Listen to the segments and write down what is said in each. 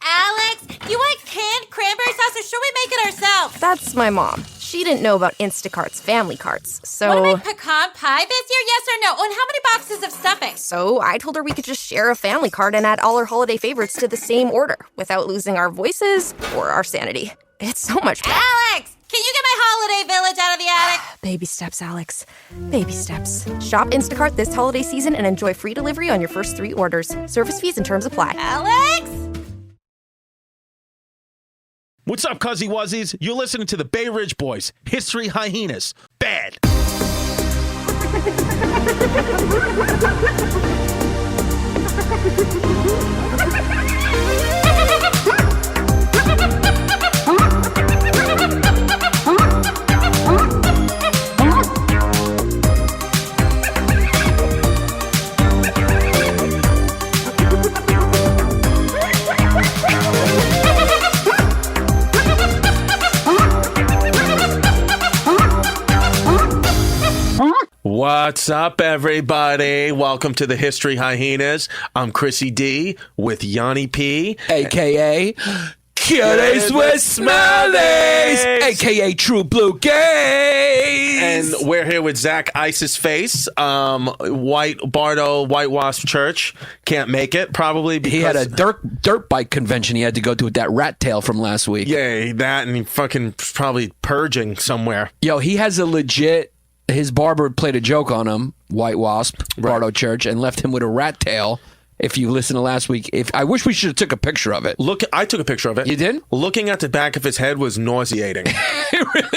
Alex, you want canned cranberry sauce, or should we make it ourselves? That's my mom. She didn't know about Instacart's family carts, so... Want to make pecan pie this year, yes or no? And how many boxes of stuffing? So I told her we could just share a family cart and add all our holiday favorites to the same order without losing our voices or our sanity. It's so much fun. Alex, can you get my holiday village out of the attic? Baby steps, Alex. Baby steps. Shop Instacart this holiday season and enjoy free delivery on your first 3 orders. Service fees and terms apply. Alex? What's up, Cuzzy Wuzzies? You're listening to the Bay Ridge Boys, History Hyenas. Bad. What's up, everybody? Welcome to the History Hyenas. I'm Chrissy D with Yanni P. A.K.A. Cuties with Smellies, A.K.A. True Blue Gays. And we're here with Zach Isis Face, White Bardo, White Wasp Church. Can't make it, probably because... He had a dirt bike convention he had to go to with that rat tail from last week. Yeah, that, and he fucking probably purging somewhere. Yo, he has a legit... His barber played a joke on him, White Wasp, Bardo Church, and left him with a rat tail. If you listen to last week, I wish we should have took a picture of it. I took a picture of it. You did? Looking at the back of his head was nauseating.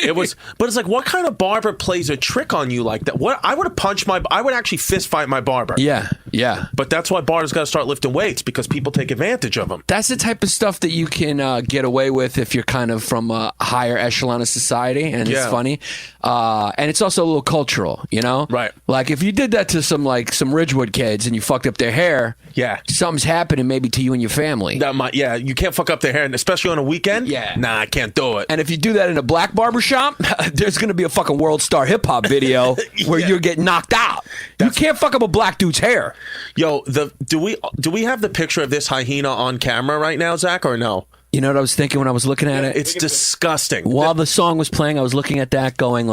It was, but it's like, what kind of barber plays a trick on you like that? What I would have punched I would actually fist fight my barber. Yeah. But that's why barbers got to start lifting weights, because people take advantage of them. That's the type of stuff that you can get away with if you're kind of from a higher echelon of society, and it's funny. And it's also a little cultural, you know? Right. Like if you did that to some Ridgewood kids and you fucked up their hair, something's happening maybe to you and your family. You can't fuck up their hair, and especially on a weekend. Nah, I can't do it. And if you do that in a black barbershop, there's going to be a fucking World Star Hip Hop video where you're getting knocked out. You can't fuck up a black dude's hair. Yo, do we have the picture of this hyena on camera right now, Zach, or no? You know what I was thinking when I was looking at it? It's disgusting. While the song was playing, I was looking at that going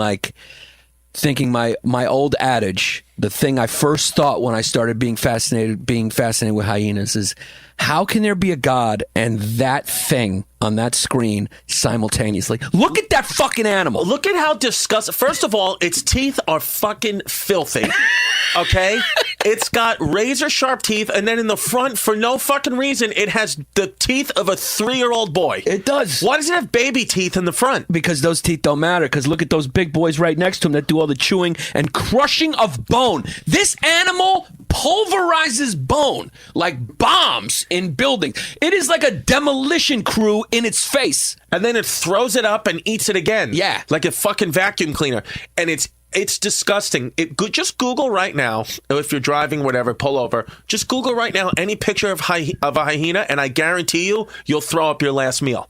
thinking my old adage, the thing I first thought when I started being fascinated with hyenas is, how can there be a god and that thing on that screen simultaneously? Look at that fucking animal. Look at how disgusting. First of all, its teeth are fucking filthy. Okay? It's got razor sharp teeth, and then in the front, for no fucking reason, it has the teeth of a 3-year-old boy. It does. Why does it have baby teeth in the front? Because those teeth don't matter, because look at those big boys right next to him that do all the chewing and crushing of bone. This animal pulverizes bone like bombs in buildings. It is like a demolition crew in its face. And then it throws it up and eats it again. Yeah. Like a fucking vacuum cleaner. And it's disgusting. Just Google right now, if you're driving, whatever, pull over. Just Google right now any picture of a hyena, and I guarantee you'll throw up your last meal.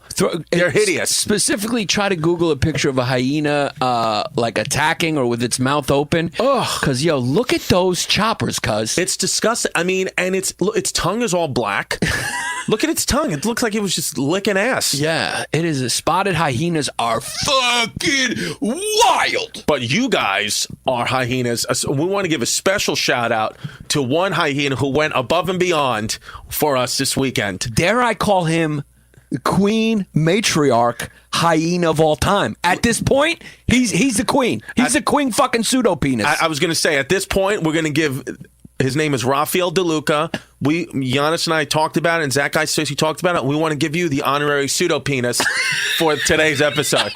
They're hideous. Specifically, try to Google a picture of a hyena like attacking or with its mouth open. Ugh. Because, look at those choppers, cuz. It's disgusting. I mean, and its tongue is all black. Look at its tongue. It looks like it was just licking ass. Yeah, it is. Spotted hyenas are fucking wild. But you guys are hyenas. We want to give a special shout out to one hyena who went above and beyond for us this weekend. Dare I call him queen matriarch hyena of all time? At this point, he's the queen. He's the queen fucking pseudo penis. I was going to say, at this point, we're going to give... His name is Rafael DeLuca. Yannis and I talked about it, and Zach Isis talked about it. We want to give you the honorary pseudo penis for today's episode.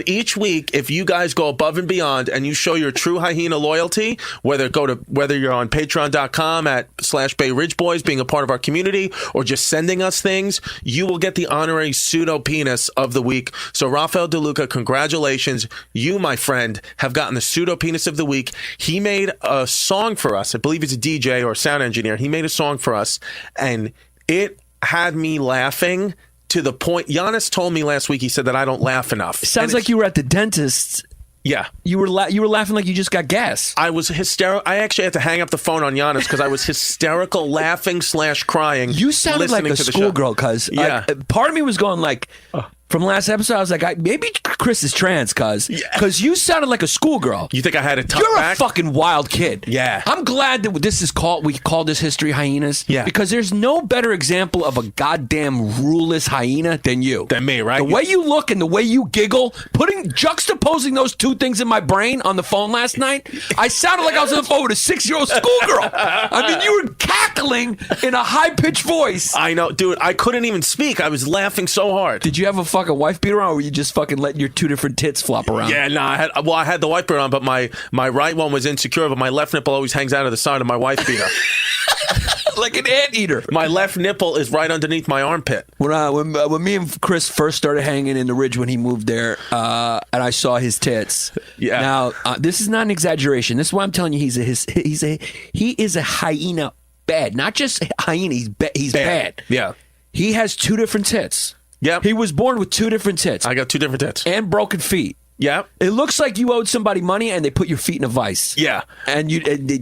Each week, if you guys go above and beyond and you show your true hyena loyalty, whether you're on patreon.com /Bay Ridge Boys, being a part of our community, or just sending us things, you will get the honorary pseudo penis of the week. So Rafael DeLuca, congratulations. You, my friend, have gotten the pseudo penis of the week. He made a song for us. I believe he's a DJ or a sound engineer. He made a song for us, and it had me laughing to the point. Yannis told me last week, he said that I don't laugh enough. It sounds like you were at the dentist Yeah. You were laughing like you just got gas. I was hysterical. I actually had to hang up the phone on Yannis because I was hysterical, laughing / crying. You sounded like a schoolgirl, cuz. Yeah. Part of me was going like, from last episode, I was like, maybe Chris is trans, cuz. Because you sounded like a schoolgirl. You think I had a tough You're back? a fucking wild kid. Yeah. I'm glad that we called this History Hyenas. Yeah. Because there's no better example of a goddamn ruleless hyena than you. Than me, right? The way you look and the way you giggle, juxtaposing those two things in my brain on the phone last night, I sounded like I was on the phone with a 6-year-old schoolgirl. I mean, you were cackling in a high-pitched voice. I know, dude. I couldn't even speak. I was laughing so hard. Did you have a fucking wife beater on, or were you just fucking letting your two different tits flop around? Yeah, no, I had the wife beater on, but my right one was insecure, but my left nipple always hangs out of the side of my wife beater. Like an anteater. My left nipple is right underneath my armpit. When me and Chris first started hanging in the Ridge when he moved there, and I saw his tits. Yeah. Now, this is not an exaggeration. This is why I'm telling you he is a hyena bad. Not just hyena, he's bad. Yeah. He has two different tits. Yep. He was born with two different tits. I got two different tits. And broken feet. Yeah. It looks like you owed somebody money and they put your feet in a vice. Yeah. And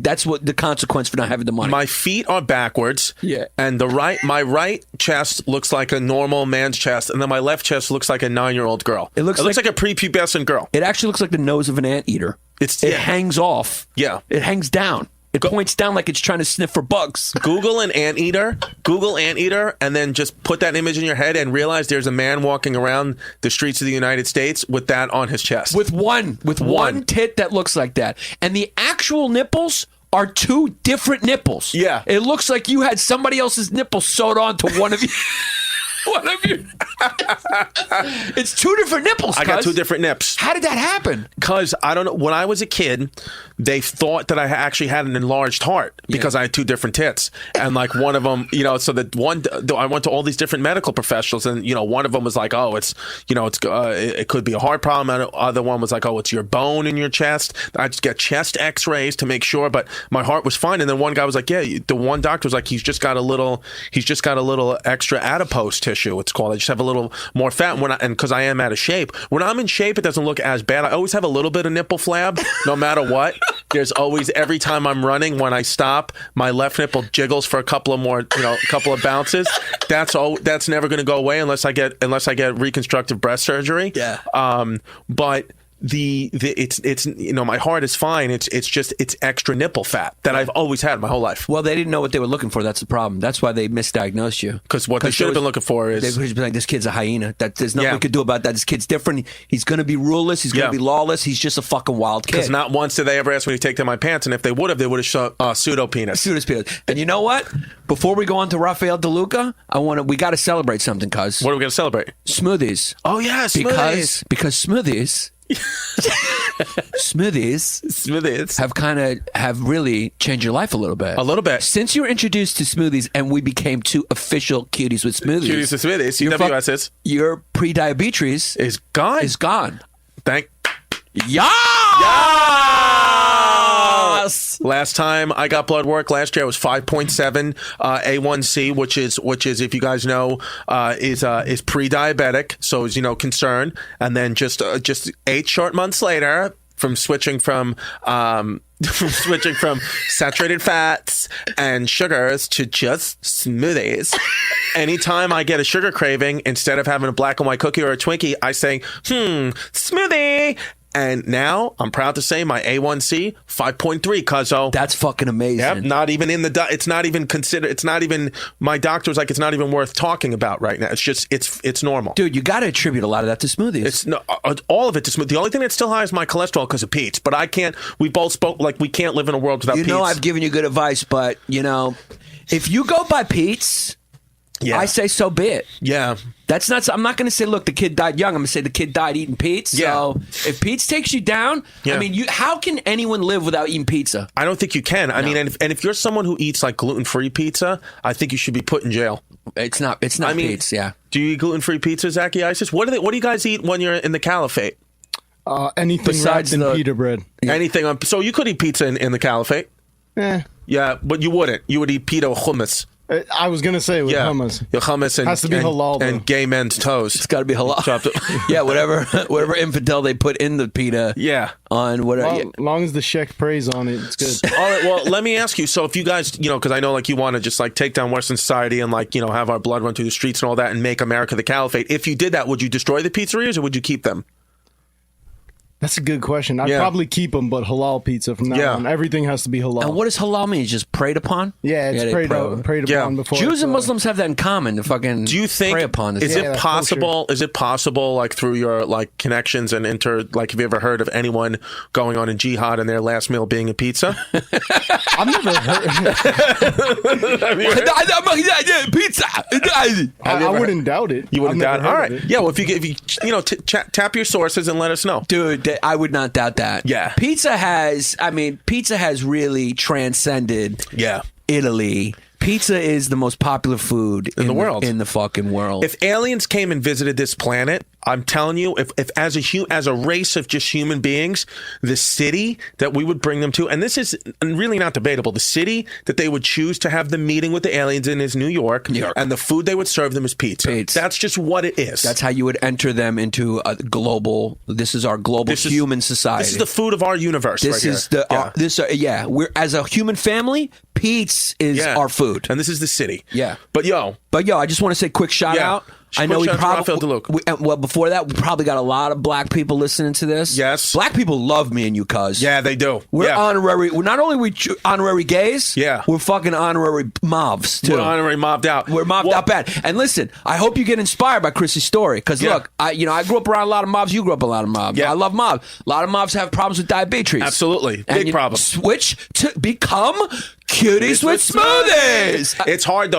that's what the consequence for not having the money. My feet are backwards. Yeah. And my right chest looks like a normal man's chest, and then my left chest looks like a 9-year-old girl. It looks like a prepubescent girl. It actually looks like the nose of an anteater. It hangs off. Yeah. It hangs down. It points down like it's trying to sniff for bugs. Google anteater, and then just put that image in your head and realize there's a man walking around the streets of the United States with that on his chest. With one tit that looks like that. And the actual nipples are two different nipples. Yeah. It looks like you had somebody else's nipple sewed onto one of you. It's two different nipples. I got two different nips. How did that happen? Because I don't know. When I was a kid, they thought that I actually had an enlarged heart because I had two different tits, and like one of them, so that one, I went to all these different medical professionals, and one of them was like, oh, it could be a heart problem, and the other one was like, oh, it's your bone in your chest. I just get chest X-rays to make sure, but my heart was fine. And then one guy was like, yeah, the one doctor was like, he's just got a little extra adipose tissue. It's called. I just have a little more fat, and because I am out of shape. When I'm in shape, it doesn't look as bad. I always have a little bit of nipple flab, no matter what. There's always, every time I'm running, when I stop, my left nipple jiggles for a couple of bounces. That's never going to go away unless I get reconstructive breast surgery. Yeah. But it's my heart is fine. It's extra nipple fat that I've always had my whole life. Well, they didn't know what they were looking for. That's the problem. That's why they misdiagnosed you. Because what they should have been looking for is they would be like, this kid's a hyena. There's nothing we could do about that. This kid's different. He's going to be ruleless. He's going to be lawless. He's just a fucking wild kid. Because not once did they ever ask me to take down my pants, and if they would have shown pseudo penis. And you know what? Before we go on to Rafael DeLuca, we got to celebrate something, cuz. What are we going to celebrate? Smoothies. Oh yeah, smoothies. Because smoothies. Smoothies have really changed your life a little bit. A little bit. Since you were introduced to smoothies and we became two official cuties with smoothies. Cuties with smoothies. CWSs. Your pre-diabetes is gone. Thank. Yes! Last time I got blood work last year, I was 5.7 A1C, which is if you guys know is pre-diabetic, so is concern. And then just 8 short months later, from switching from saturated fats and sugars to just smoothies. Anytime I get a sugar craving, instead of having a black and white cookie or a Twinkie, I say, smoothie. And now I'm proud to say my A1C 5.3, cuzzo. That's fucking amazing. Yep, not even in the. It's not even considered. It's not even. My doctor's like, it's not even worth talking about right now. It's just it's normal. Dude, you got to attribute a lot of that to smoothies. It's no, all of it to smoothies. The only thing that's still high is my cholesterol because of Pete's. But I can't. We both spoke like we can't live in a world without Pete's. I've given you good advice, but if you go by Pete's. Yeah. I say so be it. Yeah. That's not. I'm not going to say, look, the kid died young. I'm going to say the kid died eating pizza. Yeah. So if pizza takes you down, I mean, how can anyone live without eating pizza? I don't think you can. I mean, and if you're someone who eats like gluten-free pizza, I think you should be put in jail. It's not pizza. Yeah. Do you eat gluten-free pizza, Zachy Isis? What do you guys eat when you're in the caliphate? Anything besides wrapped in pita bread. Yeah. Anything. So you could eat pizza in the caliphate. Eh. Yeah, but you wouldn't. You would eat pita or hummus. I was gonna say with hummus. Your hummus and has to be halal, and gay men's toes. It's got to be halal. Yeah, whatever infidel they put in the pita. Yeah. On whatever. Well, long as the sheikh prays on it, it's good. All right. Well, let me ask you. So, if you guys, because I know like you want to just like take down Western society and like have our blood run through the streets and all that and make America the caliphate. If you did that, would you destroy the pizzerias or would you keep them? That's a good question. I'd probably keep them, but halal pizza from now on. Everything has to be halal. And what does halal mean? Just prayed upon? Yeah, it's prayed upon before. Jews and Muslims have that in common. To fucking do you think pray upon this? Is it possible? Is it possible, like through your like connections and like, have you ever heard of anyone going on in jihad and their last meal being a pizza? I've never heard. Pizza. I wouldn't doubt it. You wouldn't doubt it. All right. Yeah. Well, if you tap your sources and let us know, dude. I would not doubt that. Yeah. Pizza has really transcended Italy. Pizza is the most popular food in the world. In the fucking world. If aliens came and visited this planet, I'm telling you, if as a race of just human beings, the city that we would bring them to, and this is really not debatable, the city that they would choose to have the meeting with the aliens in is New York. And the food they would serve them is pizza. That's just what it is. That's how you would enter them into a global. This is our global human society. This is the food of our universe. This is we're as a human family. Pizza is our food, and this is the city. Yeah, but I just want to say quick shout out. I know we probably before that we probably got a lot of black people listening to this. Yes, black people love me and you, cuz. Yeah, they do. We're honorary. We're not only honorary gays. Yeah, we're fucking honorary mobs too. We're honorary mobbed out. We're mobbed out bad. And listen, I hope you get inspired by Chrissy's story because look, I grew up around a lot of mobs. You grew up a lot of mobs. Yeah, I love mobs. A lot of mobs have problems with diabetes. Absolutely, big problem. Switch to become Cuties with smoothies. It's hard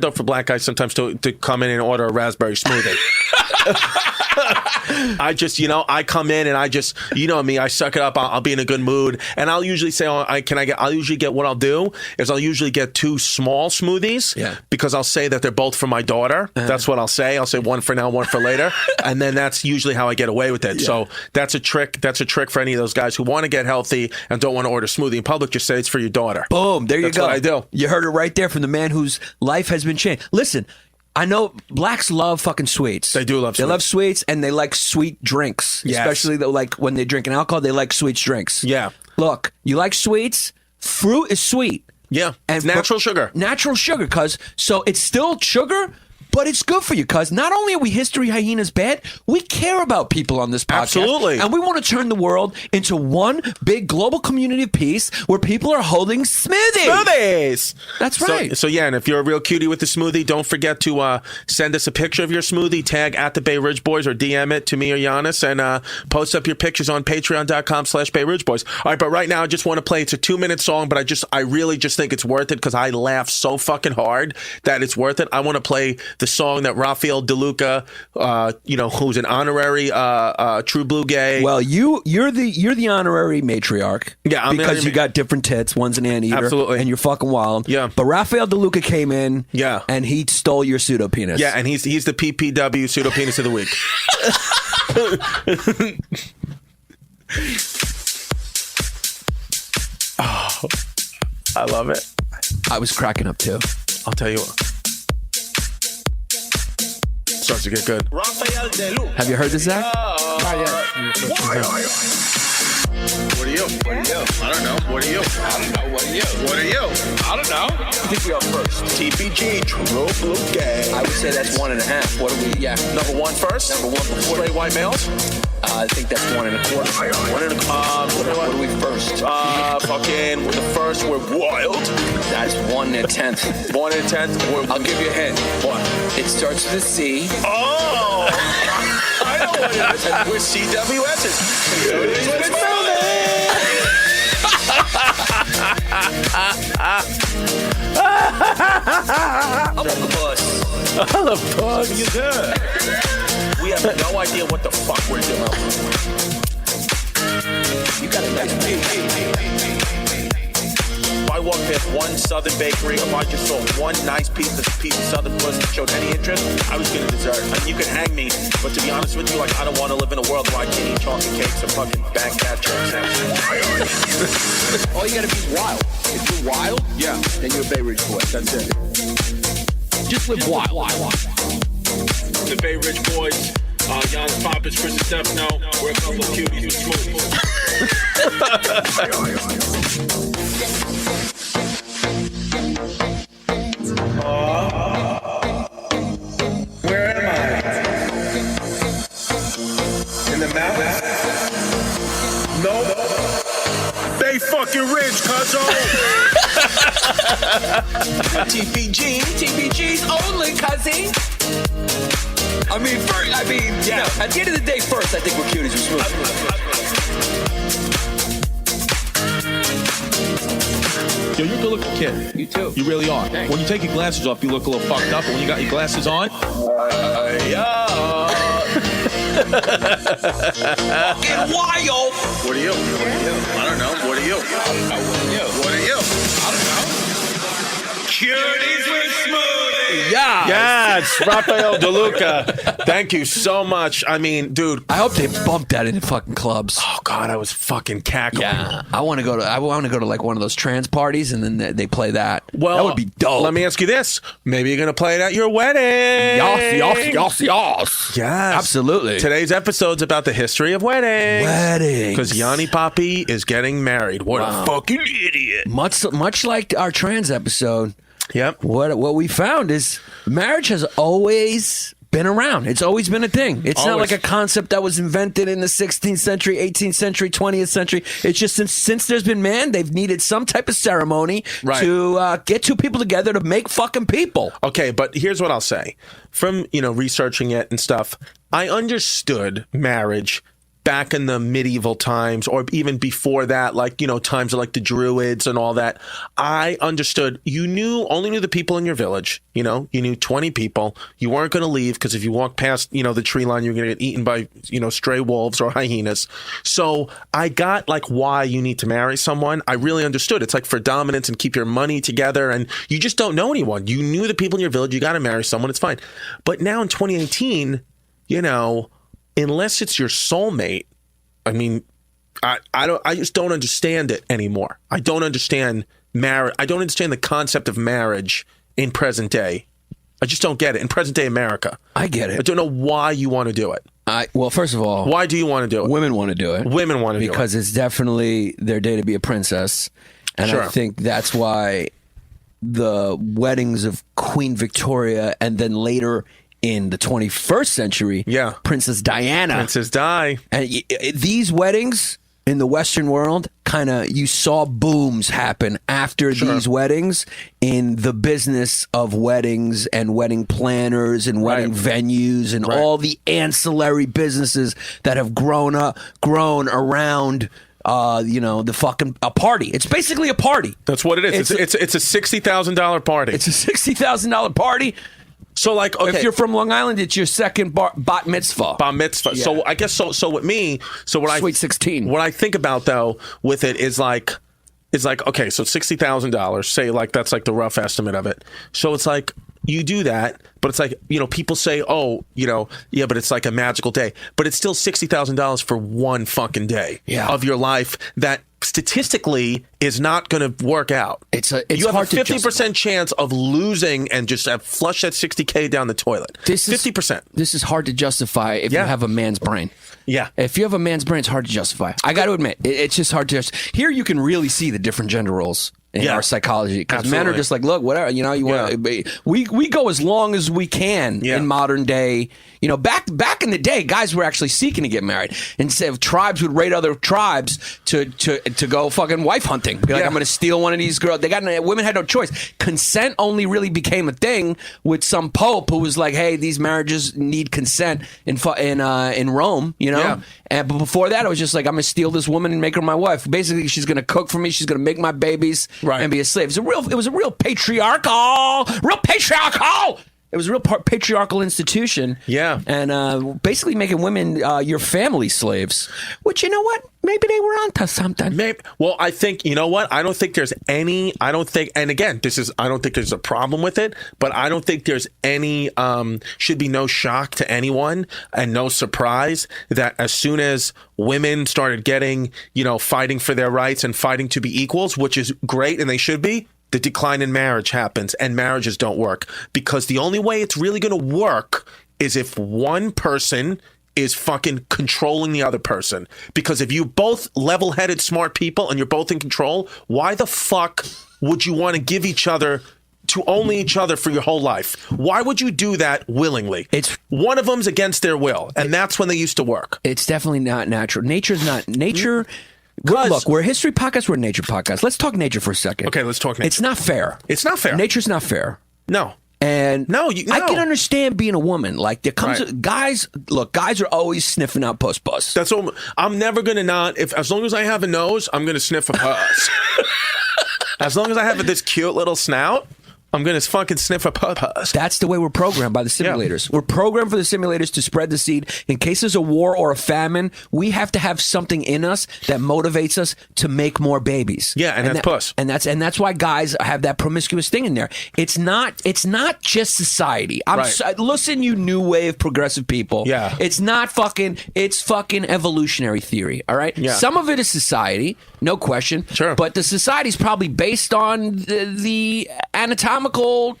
though for black guys sometimes to come in and order a raspberry smoothie. I come in and I just, me, I suck it up. I'll be in a good mood, and I'll usually say, I'll usually get what I'll do is I'll usually get 2 small smoothies because I'll say that they're both for my daughter. That's what I'll say. I'll say one for now, one for later, and then that's usually how I get away with it. Yeah. So that's a trick. That's a trick for any of those guys who want to get healthy and don't want to order smoothie in public. Just say it's for your daughter. Boom. There you go. That's what I do. You heard it right there from the man whose life has been changed. Listen, I know blacks love fucking sweets. They do love sweets. They love sweets, and they like sweet drinks. Yes. Especially like when they're drinking alcohol, they like sweet drinks. Yeah. Look, you like sweets? Fruit is sweet. Yeah. And natural sugar. Natural sugar, cuz. So it's still sugar, but it's good for you, cuz. Not only are we History Hyenas bad, we care about people on this podcast. Absolutely. And we want to turn the world into one big global community of peace where people are holding smoothies. That's right. So and if you're a real cutie with the smoothie, don't forget to send us a picture of your smoothie, tag at the Bay Ridge Boys or DM it to me or Yannis, and post up your pictures on patreon.com/Bay Ridge Boys. All right, but right now I just want to play, it's a 2-minute song, but I really just think it's worth it because I laugh so fucking hard that it's worth it. I want to play the song that Raphael DeLuca, who's an honorary True Blue gay. Well, you're the honorary matriarch. Yeah, because you got different tits. One's an anteater. Absolutely. And you're fucking wild. Yeah. But Raphael DeLuca came in. Yeah. And he stole your pseudo penis. Yeah, and he's the PPW pseudo penis of the week. Oh, I love it. I was cracking up too. I'll tell you what. Starts to get good. Have you heard this, Zach? Not yet. What are you? I don't know. What are you? I don't know. I think we are first. TPG, True Blue Gay. I would say that's 1.5. What are we? Yeah. Number 1 first? Number 1 before. Straight white males? I think that's 1.25. 1.25. What are we first? Fucking, the first, we're wild. That's 1/10. 1/10. I'll give you a hint. What? It starts with a C. Oh! I know what it is. We're CWS's. I'm on the bus. I love bugs. You good? We have no idea what the fuck we're doing. You got a nice page. If I walked past one Southern bakery, if I just saw one nice piece of Southern puss that showed any interest, I was going to dessert. I mean, you can hang me, but to be honest with you, like, I don't want to live in a world where I can't eat chocolate cakes or fucking bank cat chips. All you got to be is wild. If you're wild, yeah, then you're a Bay Ridge boy. That's it. Just live wild. The Bay Ridge Boys, Yannis Pappas, Distefano, we're a couple of cuties with smoothies. Where am I? In the mountains? No. Bay fucking Ridge, cuzzo. TPG's only, cuzzy. At the end of the day, first, I think we're cuties with smoothies. Yo, you're a good looking kid. You too. You really are. Thanks. When you take your glasses off, you look a little fucked up. But when you got your glasses on, Fucking wild. What are you? I don't know. What are you? Cuties with smoothies. Yeah. Yes, Rafael DeLuca. Thank you so much. I mean, dude. I hope they bump that in fucking clubs. Oh God, I was fucking cackling. Yeah, I want to go to like one of those trans parties, and then they play that. Well, that would be dope. Let me ask you this: maybe you're gonna play it at your wedding. Yes. Yes, Absolutely. Today's episode's about the history of weddings. Weddings. Because Yanni Papi is getting married. What a fucking idiot! Much like our trans episode. Yep. What we found is marriage has always been around. It's always been a thing. It's not like a concept that was invented in the 16th century, 18th century, 20th century. It's just since there's been man, they've needed some type of ceremony to get two people together to make fucking people. Okay, but here's what I'll say. From, researching it and stuff, I understood marriage back in the medieval times, or even before that, like, times of like the Druids and all that. I understood only knew the people in your village. You knew 20 people. You weren't going to leave because if you walked past, the tree line, you're going to get eaten by, stray wolves or hyenas. So I got like why you need to marry someone. I really understood. It's like for dominance and keep your money together. And you just don't know anyone. You knew the people in your village. You got to marry someone. It's fine. But now in 2018, unless it's your soulmate, I mean, I just don't understand it anymore. I don't understand marriage. I don't understand the concept of marriage in present day. I just don't get it in present day America. I get it. I don't know why you want to do it. Well, first of all, why do you want to do it? Women want to do it. Women want to do it because it's definitely their day to be a princess, and Sure. I think that's why the weddings of Queen Victoria and then later in the 21st century, Princess Diana. Princess Di. And these weddings in the Western world, you saw booms happen after these weddings in the business of weddings and wedding planners and wedding venues and all the ancillary businesses that have grown around the fucking a party. It's basically a party. That's what it is. It's a $60,000 party. It's a $60,000 party. So, like, okay. If you're from Long Island, it's your second bat mitzvah. Bat mitzvah. Yeah. So, I guess, so with me, Sweet 16. What I think about, though, with it is like, okay, so $60,000, say, like, that's like the rough estimate of it. So, it's like, you do that, but it's like, people say, but it's like a magical day. But it's still $60,000 for one fucking day of your life that statistically is not going to work out. You have a 50% chance of losing and just flush that $60K down the toilet. 50%. This is hard to justify if you have a man's brain. Yeah. If you have a man's brain, it's hard to justify. I got to admit, it's just hard to justify. Here you can really see the different gender roles in our psychology, because men are just like, look, whatever, you want. We go as long as we can in modern day. Back in the day, guys were actually seeking to get married. Instead of tribes would raid other tribes to go fucking wife hunting. Be like, I'm going to steal one of these girls. Women had no choice. Consent only really became a thing with some pope who was like, hey, these marriages need consent in Rome. But before that, it was just like, I'm going to steal this woman and make her my wife. Basically, she's going to cook for me. She's going to make my babies and be a slave. It was a real patriarchal. It was a real patriarchal institution. Yeah. And basically making women your family slaves. Which, you know what? Maybe they were onto something. Maybe. Well, I think, you know what? I don't think there's any, and again, I don't think there's a problem with it, but I don't think there's any, should be no shock to anyone and no surprise that as soon as women started getting, fighting for their rights and fighting to be equals, which is great and they should be, the decline in marriage happens and marriages don't work. Because the only way it's really going to work is if one person is fucking controlling the other person. Because if you both level-headed smart people and you're both in control, why the fuck would you want to give each other to only each other for your whole life? Why would you do that willingly? It's one of them's against their will, and that's when they used to work. It's definitely not natural. Nature's not nature. Look, we're a history podcast. We're a nature podcast. Let's talk nature for a second. Okay, let's talk nature. It's not fair. It's not fair. Nature's not fair. No. And no. I can understand being a woman. Like there comes guys. Look, guys are always sniffing out puss. That's what I'm never gonna not. If as long as I have a nose, I'm gonna sniff a puss. As long as I have this cute little snout, I'm going to fucking sniff a puss. That's the way we're programmed by the simulators. Yeah. We're programmed for the simulators to spread the seed. In case there's a war or a famine, we have to have something in us that motivates us to make more babies. Yeah, and that's puss. And that's why guys have that promiscuous thing in there. It's not just society. Listen, you new wave progressive people. Yeah. It's fucking evolutionary theory, all right? Yeah. Some of it is society, no question. Sure. But the society's probably based on the anatomical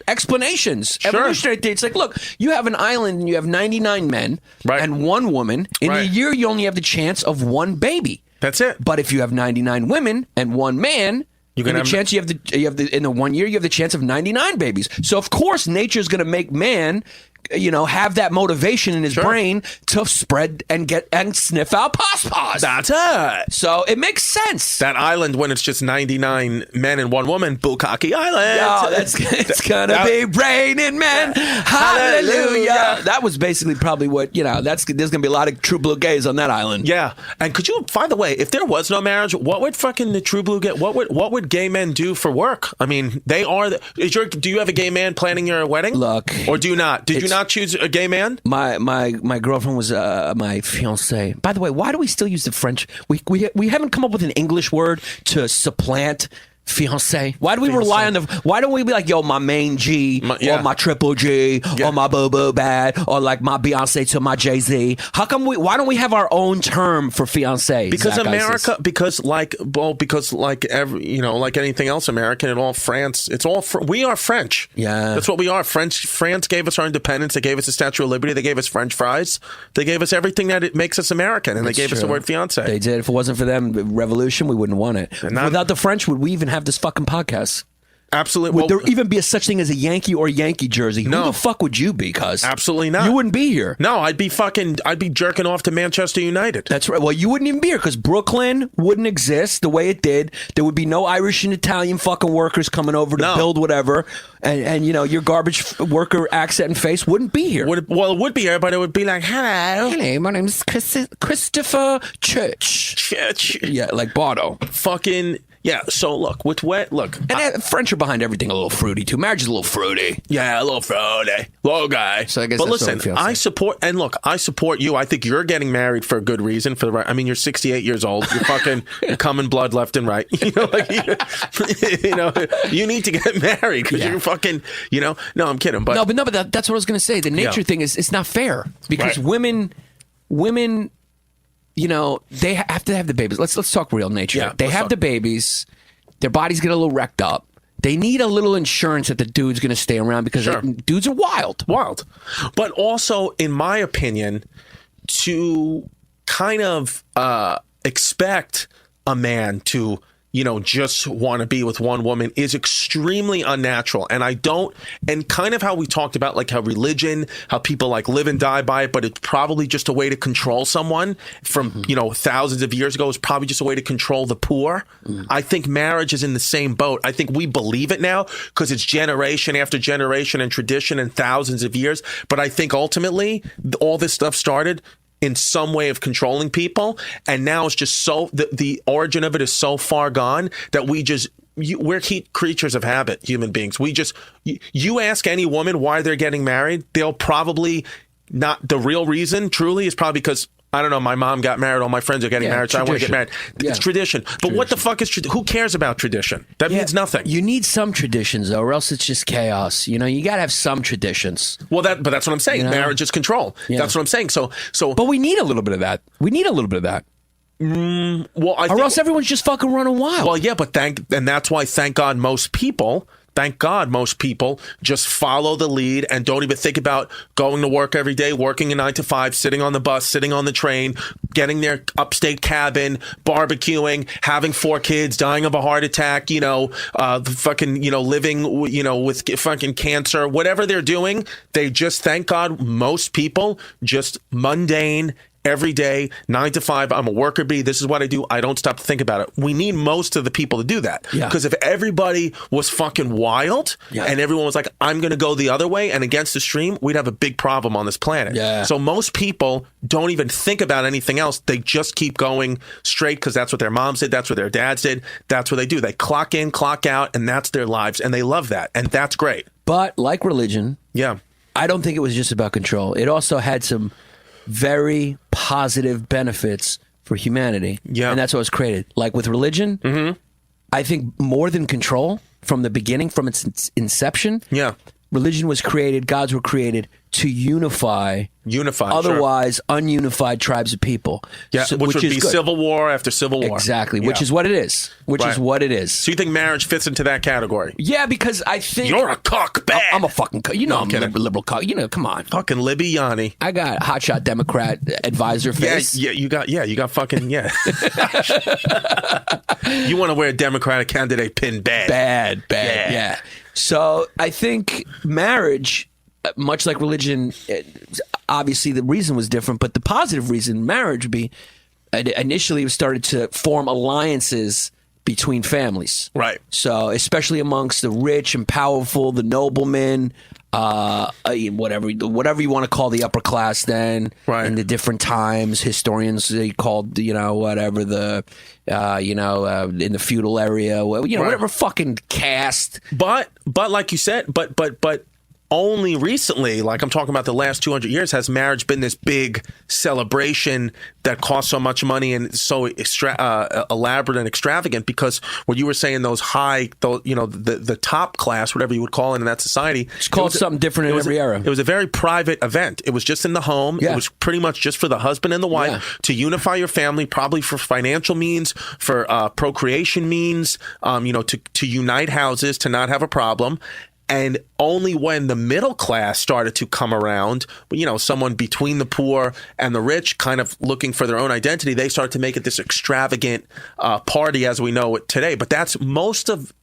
explanations. Sure. Evolutionary theory. It's like, look, you have an island and you have 99 men and one woman. In a year, you only have the chance of one baby. That's it. But if you have 99 women and one man, in the 1 year, you have the chance of 99 babies. So of course, nature's going to make man, have that motivation in his brain to spread and sniff out pos. That's it. So it makes sense. That island, when it's just 99 men and one woman, Bukkake Island. Oh, it's gonna be raining men. Hallelujah. That was basically probably what, there's gonna be a lot of true blue gays on that island. Yeah. And could you, by the way, if there was no marriage, what would fucking the true blue get? What would gay men do for work? I mean, they are. Do you have a gay man planning your wedding? Look, or do you not? Did you not choose a gay man? My girlfriend was my fiance. By the way, why do we still use the French? We haven't come up with an English word to supplant fiance. Why do we rely on why don't we be like, yo, my main G, or my triple G, or my boo bad, or like my Beyonce to my Jay-Z? Why don't we have our own term for fiance? Because America, because like every, like anything else American and all France, we are French. Yeah. That's what we are. France gave us our independence. They gave us the Statue of Liberty. They gave us French fries. They gave us everything that it makes us American, and they gave us the word fiance. They did. If it wasn't for them, revolution, we wouldn't want it. Without the French, would we even have this fucking podcast? Absolutely. Would there even be such thing as a Yankee or Yankee jersey? No. Who the fuck would you be? Cuz absolutely not. You wouldn't be here. No, I'd be jerking off to Manchester United. That's right. Well, you wouldn't even be here because Brooklyn wouldn't exist the way it did. There would be no Irish and Italian fucking workers coming over to build whatever, and your garbage worker accent and face wouldn't be here. It would be here, but it would be like, hello, my name is Christopher Church. Yeah, like Bardo. Fucking. Yeah, so look, and French are behind everything a little fruity too. Marriage is a little fruity. Yeah, a little fruity. Little guy. So I guess but listen, I support you. I think you're getting married for a good reason. You're 68 years old. You're fucking coming blood left and right. You need to get married because you're fucking, No, I'm kidding. But that's what I was going to say. The nature thing is, it's not fair because women, they have to have the babies. Let's talk real nature. Yeah, they have the babies. Their bodies get a little wrecked up. They need a little insurance that the dude's going to stay around because dudes are wild. But also, in my opinion, to kind of expect a man to just want to be with one woman is extremely unnatural. And and kind of how we talked about like how religion, how people like live and die by it, but it's probably just a way to control someone from, thousands of years ago. It's probably just a way to control the poor. I think marriage is in the same boat. I think we believe it now because it's generation after generation and tradition and thousands of years. But I think ultimately all this stuff started in some way of controlling people, and now it's just so the origin of it is so far gone that we're creatures of habit, human beings. You ask any woman why they're getting married, they'll probably not. The real reason truly is probably because, I don't know, my mom got married, all my friends are getting married, so I want to get married. It's tradition. But what the fuck is tradition? Who cares about tradition? That means nothing. You need some traditions, though, or else it's just chaos. You got to have some traditions. Well, but that's what I'm saying. Marriage is control. Yeah. That's what I'm saying. So. But we need a little bit of that. Well, or else everyone's just fucking running wild. Well, yeah, but that's why thank God most people just follow the lead and don't even think about going to work every day, working a 9 to 5, sitting on the bus, sitting on the train, getting their upstate cabin, barbecuing, having 4 kids, dying of a heart attack, fucking, living, with fucking cancer, whatever they're doing. They just, thank God, most people just mundane, every day, 9 to 5, I'm a worker bee. This is what I do. I don't stop to think about it. We need most of the people to do that. Yeah. Because if everybody was fucking wild and everyone was like, I'm going to go the other way and against the stream, we'd have a big problem on this planet. Yeah. So most people don't even think about anything else. They just keep going straight because that's what their moms did. That's what their dads did. That's what they do. They clock in, clock out, and that's their lives. And they love that. And that's great. But like religion, Yeah. I don't think it was just about control. It also had some very positive benefits for humanity. Yeah. And that's what was created. Like with religion, I think more than control from the beginning, from its inception, religion was created, gods were created to unify otherwise ununified tribes of people. Yeah, which would be good. civil war after civil war. Exactly, which is what it is. Is what it is. So you think marriage fits into that category? Yeah, because I think... You're a cock bag. I'm a fucking cock. I'm a liberal cock. Come on. Fucking Libby Yanni. I got hotshot Democrat advisor face. Yeah, you got fucking, You want to wear a Democratic candidate pin bad. Bad, yeah. So I think marriage, much like religion, obviously the reason was different, but the positive reason marriage would be initially started to form alliances between families. Right. So especially amongst the rich and powerful, the noblemen, whatever you want to call the upper class then, in the different times, historians they called, whatever the, in the feudal area, whatever fucking caste. But like you said, but only recently, like I'm talking about the last 200 years, has marriage been this big celebration that costs so much money and so elaborate and extravagant, because what you were saying, the top class, whatever you would call it in that society. It's called something different in every era. It was a very private event. It was just in the home. Yeah. It was pretty much just for the husband and the wife to unify your family, probably for financial means, for procreation means, to unite houses, to not have a problem. And only when the middle class started to come around, someone between the poor and the rich kind of looking for their own identity, they started to make it this extravagant party as we know it today. But that's most of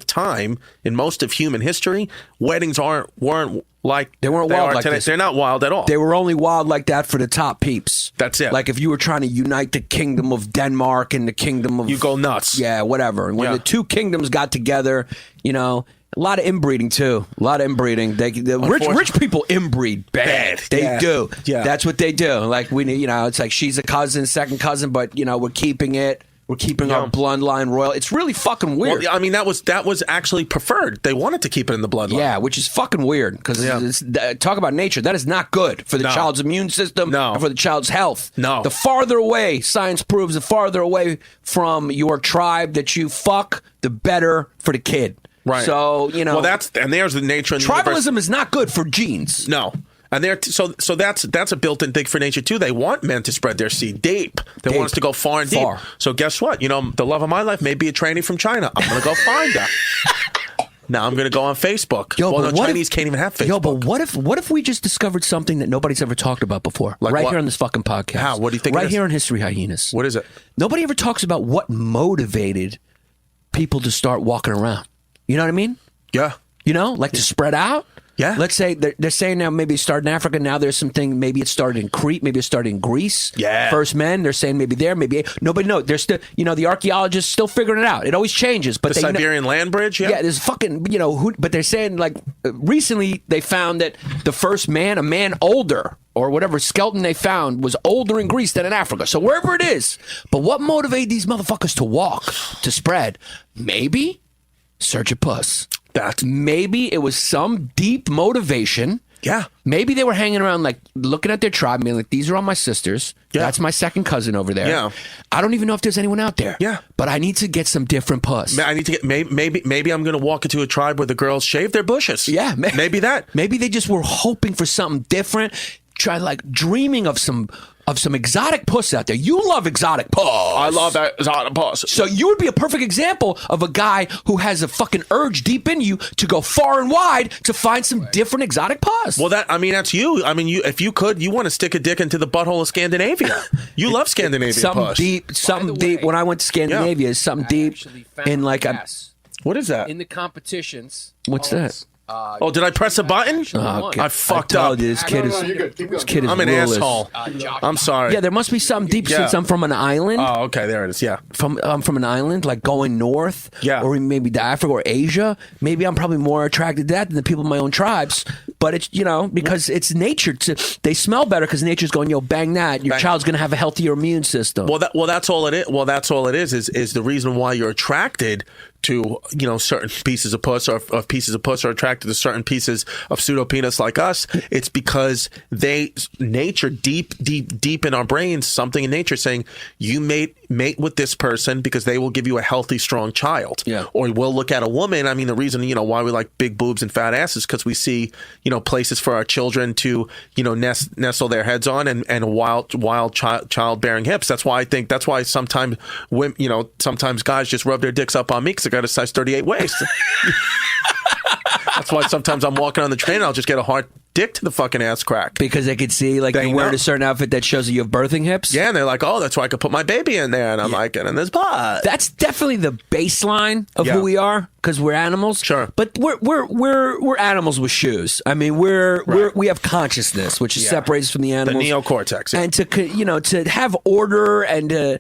time in most of human history, weddings weren't like they weren't wild like today. this. They're not wild at all. They were only wild like that for the top peeps. That's it. Like if you were trying to unite the kingdom of Denmark and the kingdom of... You go nuts. Yeah, whatever. And when the two kingdoms got together, a lot of inbreeding too. A lot of inbreeding. Rich people inbreed bad. They do. Yeah. That's what they do. Like it's like she's a cousin, second cousin, but we're keeping it. We're keeping our bloodline royal. It's really fucking weird. Well, I mean, that was actually preferred. They wanted to keep it in the bloodline. Yeah, which is fucking weird because talk about nature. That is not good for the child's immune system and for the child's health. No. The farther away, science proves, the farther away from your tribe that you fuck, the better for the kid. Right. So, Well, there's the nature in the universe. Tribalism is not good for genes. No. And so that's a built-in thing for nature too. They want men to spread their seed deep. They want us to go far and deep. So guess what? The love of my life may be a tranny from China. I'm going to go find her. Now I'm going to go on Facebook. Chinese can't even have Facebook. But what if we just discovered something that nobody's ever talked about before? Like right what? here on this fucking podcast. How? What do you think? Right here on History Hyenas. What is it? Nobody ever talks about what motivated people to start walking around. You know what I mean? Yeah. Like to spread out. Yeah. Let's say they're saying now maybe it started in Africa. Now there's something, maybe it started in Crete. Maybe it started in Greece. Yeah. First men, they're saying maybe there, maybe nobody knows. They're still, the archaeologists still figuring it out. It always changes. But the Siberian land bridge. Yeah. Yeah. There's fucking, but they're saying like recently they found that the first man, a man older or whatever skeleton they found was older in Greece than in Africa. So wherever it is. But what motivated these motherfuckers to walk, to spread? Maybe search a puss. Maybe it was some deep motivation. Yeah. Maybe they were hanging around, like, looking at their tribe, being like, these are all my sisters. Yeah. That's my second cousin over there. Yeah. I don't even know if there's anyone out there. Yeah. But I need to get some different puss. I need to get, maybe I'm going to walk into a tribe where the girls shave their bushes. Yeah. Maybe that. Maybe they just were hoping for something different, dreaming of some of some exotic puss out there. You love exotic puss. I love that exotic puss. So you would be a perfect example of a guy who has a fucking urge deep in you to go far and wide to find some different exotic puss. Well, that's you. I mean, if you could, you want to stick a dick into the butthole of Scandinavia. You love Scandinavian something puss. Something deep. When I went to Scandinavia, something deep in like a. What is that? In the competitions. What's that? Did I press a button? Okay. I fucked up. This kid is I'm an ruthless. asshole. I'm sorry. Yeah, there must be something deep since I'm from an island. Oh, okay, there it is. Yeah. I'm from an island, like going north, or maybe to Africa or Asia. Maybe I'm probably more attracted to that than the people in my own tribes. But it's because it's nature. They smell better because nature's going, bang that. Your child's going to have a healthier immune system. Well, that's all it is. Well, that's all it is the reason why you're attracted to certain pieces of puss, or pieces of puss are attracted to certain pieces of pseudopenis like us. It's because nature deep in our brains, something in nature saying you mate with this person because they will give you a healthy, strong child. Yeah. Or we'll look at a woman. I mean, the reason why we like big boobs and fat asses because we see places for our children to nestle their heads on and wild childbearing hips. That's why sometimes women, sometimes guys just rub their dicks up on me because I got a size 38 waist. That's why sometimes I'm walking on the train and I'll just get a hard dick to the fucking ass crack. Because they could see, like, you're wearing a certain outfit that shows that you have birthing hips? Yeah, and they're like, oh, that's why I could put my baby in there. And I'm like, and there's butt. That's definitely the baseline of who we are, because we're animals. Sure. But we're animals with shoes. I mean, we have consciousness, which separates us from the animals. The neocortex. Yeah. And to have order and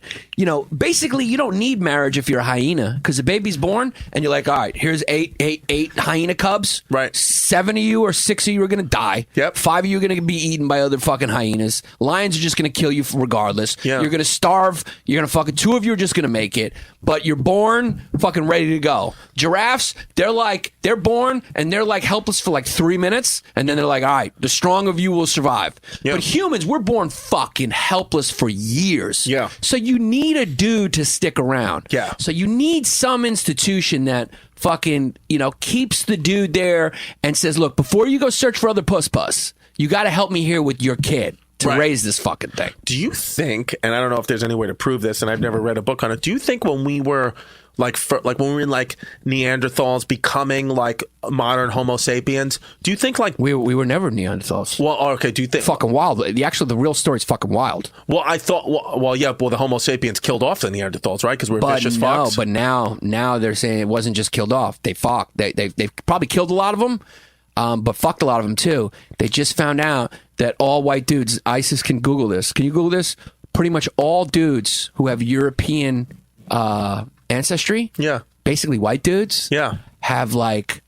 basically you don't need marriage if you're a hyena, because the baby's born and you're like, all right, here's eight hyena cubs. Right. 7 of you or 6 of you are going to die. Yep. 5 of you are going to be eaten by other fucking hyenas. Lions are just going to kill you regardless. Yeah. You're going to starve. You're going to fucking 2 of you are just going to make it. But you're born fucking ready to go. Giraffes, they're born and they're like helpless for like 3 minutes, and then they're like, all right, the strong of you will survive. Yep. But humans, we're born fucking helpless for years. Yeah. So you need a dude to stick around. Yeah. So you need some institution that fucking, keeps the dude there and says, look, before you go search for other puss, you got to help me here with your kid to raise this fucking thing. Do you think, and I don't know if there's any way to prove this, and I've never read a book on it, do you think when we were when we were in like Neanderthals becoming like modern Homo sapiens, do you think like we were never Neanderthals? Well, okay, do you think fucking wild? The real story's fucking wild. Well, I thought, the Homo sapiens killed off the Neanderthals, right? Because we're vicious fucks. But now they're saying it wasn't just killed off. They fucked. They probably killed a lot of them, but fucked a lot of them too. They just found out that all white dudes. ISIS can Google this. Can you Google this? Pretty much all dudes who have European ancestry, basically white dudes, have like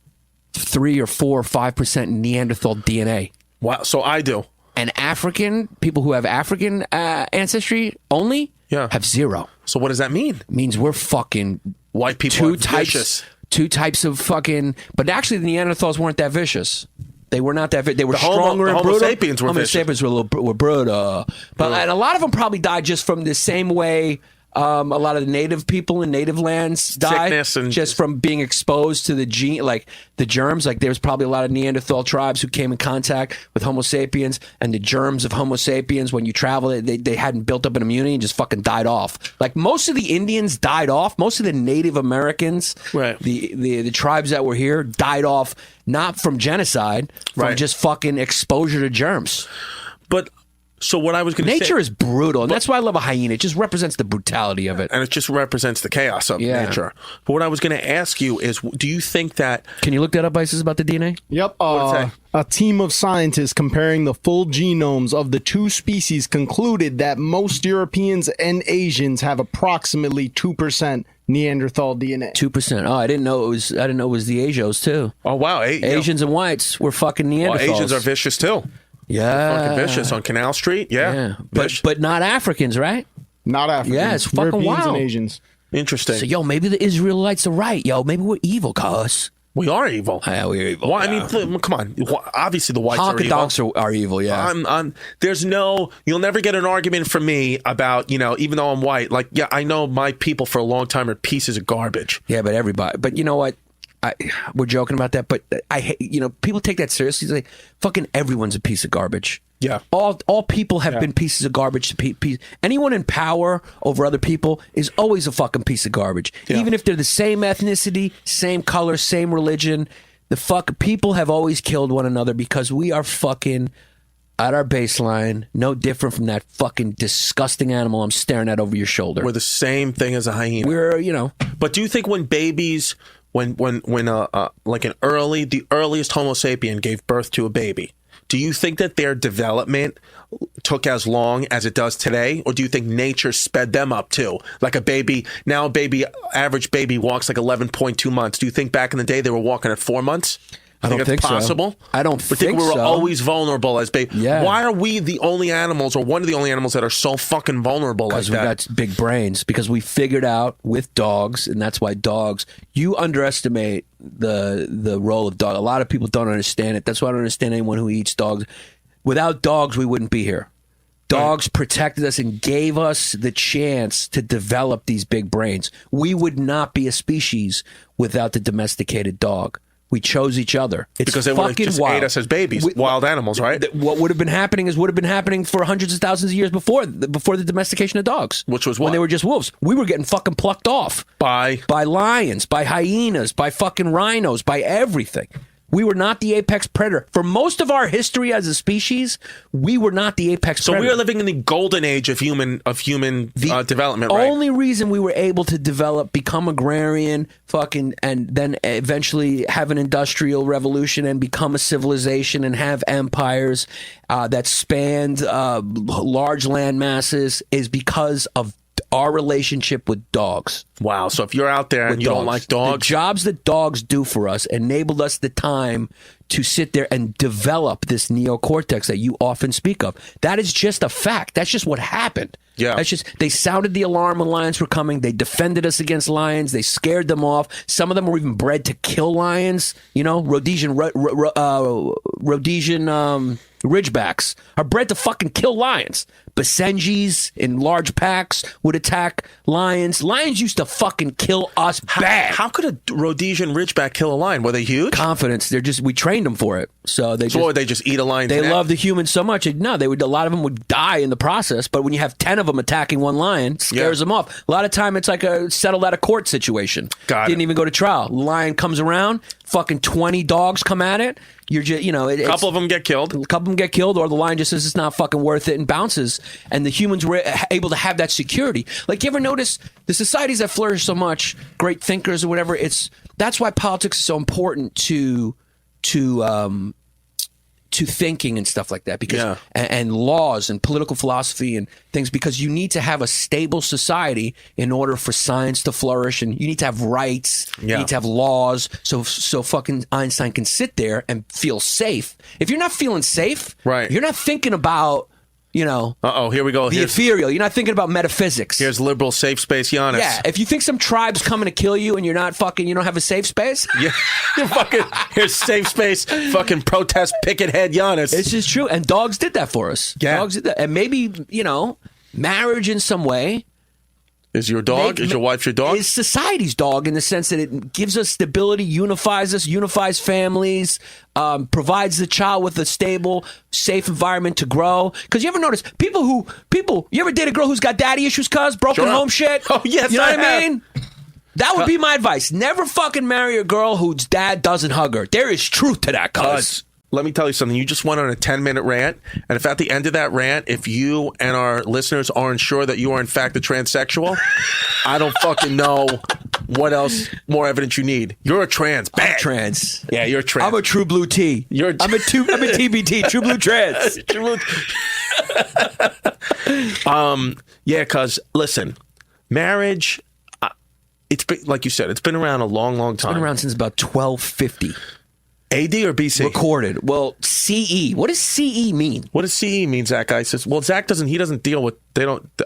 3 or 4 or 5% Neanderthal DNA. Wow, so I do. And African people who have African ancestry only have 0. So what does that mean? It means we're fucking white people. Two types of fucking. But actually, the Neanderthals weren't that vicious. They were not that. They were stronger and brutal. Homo sapiens were Homo vicious. sapiens were brutal. But and a lot of them probably died just from the same way. A lot of the native people in native lands died just from being exposed to the germs. Like there was probably a lot of Neanderthal tribes who came in contact with Homo sapiens, and the germs of Homo sapiens, when you travel, they hadn't built up an immunity and just fucking died off. Like most of the Indians died off. Most of the Native Americans, the tribes that were here, died off not from genocide, from just fucking exposure to germs. But. So what I was going to say... Nature is brutal, and that's why I love a hyena. It just represents the brutality of it. And it just represents the chaos of nature. But what I was going to ask you is, do you think that... Can you look that up, ISIS, about the DNA? Yep. A team of scientists comparing the full genomes of the 2 species concluded that most Europeans and Asians have approximately 2% Neanderthal DNA. 2%. Oh, I didn't know it was the Asios, too. Oh, wow. Asians and whites were fucking Neanderthals. Well, Asians are vicious, too. Yeah, fucking vicious on Canal Street. Yeah. But not Africans, right? Not Africans. Yeah, it's fucking Europeans wild. and Asians. Interesting. So maybe the Israelites are right. Maybe we're evil, cuz. We are evil. Yeah, we're evil. Well, I mean, come on. Obviously, the whites are evil. Honky-donks are evil, yeah. You'll never get an argument from me about, even though I'm white, like, I know my people for a long time are pieces of garbage. Yeah, but everybody. But you know what? we're joking about that, but people take that seriously. It's like, fucking everyone's a piece of garbage. Yeah. All people have been pieces of garbage. Anyone in power over other people is always a fucking piece of garbage. Yeah. Even if they're the same ethnicity, same color, same religion, people have always killed one another because we are fucking at our baseline, no different from that fucking disgusting animal I'm staring at over your shoulder. We're the same thing as a hyena. We're, But do you think when babies, like the earliest Homo sapien gave birth to a baby, do you think that their development took as long as it does today? Or do you think nature sped them up too? Like average baby walks like 11.2 months. Do you think back in the day they were walking at 4 months? I don't think it's possible. So. I don't think we were so. always vulnerable as babies. Yeah. Why are we the only animals, or one of the only animals, that are so fucking vulnerable like that? Because we got big brains. Because we figured out with dogs, and that's why dogs. You underestimate the role of dog. A lot of people don't understand it. That's why I don't understand anyone who eats dogs. Without dogs, we wouldn't be here. Dogs protected us and gave us the chance to develop these big brains. We would not be a species without the domesticated dog. We chose each other. It's because they would have just wild. ate us as babies, wild animals, right? What would have been happening for hundreds of thousands of years before the domestication of dogs. Which was what? When they were just wolves. We were getting fucking plucked off. By lions, by hyenas, by fucking rhinos, by everything. We were not the apex predator. For most of our history as a species, we were not the apex predator. So we are living in the golden age of human development, right? Only reason we were able to become agrarian, and then eventually have an industrial revolution and become a civilization and have empires that spanned large land masses is because of our relationship with dogs. Wow. So if you're out there and you don't like dogs, the jobs that dogs do for us enabled us the time to sit there and develop this neocortex that you often speak of. That is just a fact. That's just what happened. Yeah. They sounded the alarm when lions were coming. They defended us against lions. They scared them off. Some of them were even bred to kill lions. Rhodesian Ridgebacks are bred to fucking kill lions. Basenjis in large packs would attack lions. Lions used to fucking kill us bad. How could a Rhodesian Ridgeback kill a lion? Were they huge? Confidence. We trained them for it. So they just eat a lion. They love the humans so much. No, a lot of them would die in the process. But when you have 10 of them attacking one lion, it scares them off. A lot of time it's like a settled out of court situation. Didn't even go to trial. Lion comes around, fucking 20 dogs come at it. You're just, a couple of them get killed. A couple of them get killed, or the lion just says it's not fucking worth it and bounces. And the humans were able to have that security. Like, you ever notice the societies that flourish so much, great thinkers or whatever? That's why politics is so important to thinking and stuff like that, because and laws and political philosophy and things, because you need to have a stable society in order for science to flourish, and you need to have rights, you need to have laws, so fucking Einstein can sit there and feel safe. If you're not feeling safe, right, you're not thinking about here we go. The ethereal. You're not thinking about metaphysics. Here's liberal safe space Hyenas. Yeah, if you think some tribe's coming to kill you and you don't have a safe space. Yeah, you're fucking, here's safe space, fucking protest picket head Hyenas. It's just true. And dogs did that for us. Yeah. Dogs did that. And maybe, marriage in some way. Is your dog? Is your wife your dog? Is society's dog, in the sense that it gives us stability, unifies us, unifies families, provides the child with a stable, safe environment to grow. Because you ever notice you ever date a girl who's got daddy issues, broken home shit? Oh, yes, you know I what I mean? have. That would be my advice. Never fucking marry a girl whose dad doesn't hug her. There is truth to that, cuz. Let me tell you something. You just went on a 10-minute rant, and if at the end of that rant, if you and our listeners aren't sure that you are in fact a transsexual, I don't fucking know what else more evidence you need. You're a trans. Bad. I'm trans. Yeah, you're trans. I'm a true blue T. I'm a TBT, true blue trans. Yeah, because listen, marriage. It's been, like you said, it's been around a long, long time. It's been around since about 1250. AD or BC? Recorded. Well, CE. What does CE mean? What does CE mean, Zach ISIS? Well, Zach doesn't deal with,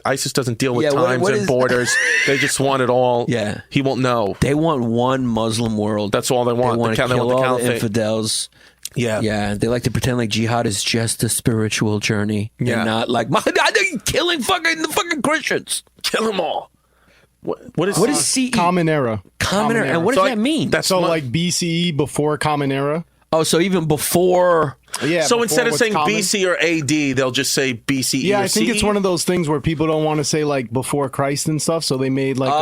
ISIS doesn't deal with times and borders. They just want it all. Yeah. He won't know. They want one Muslim world. That's all they want. They want to kill all caliphate. the infidels. Yeah. Yeah. They like to pretend like jihad is just a spiritual journey. Yeah. And not like, they're killing the fucking Christians. Kill them all. What is CE? Common Era. Common Era. And what does that mean? That's So like BCE before Common Era. Oh, so even before. Yeah. So before instead of what's saying common. BC or AD, they'll just say BCE. Yeah, or I think CE? it's one of those things where people don't want to say like before Christ and stuff, so they made like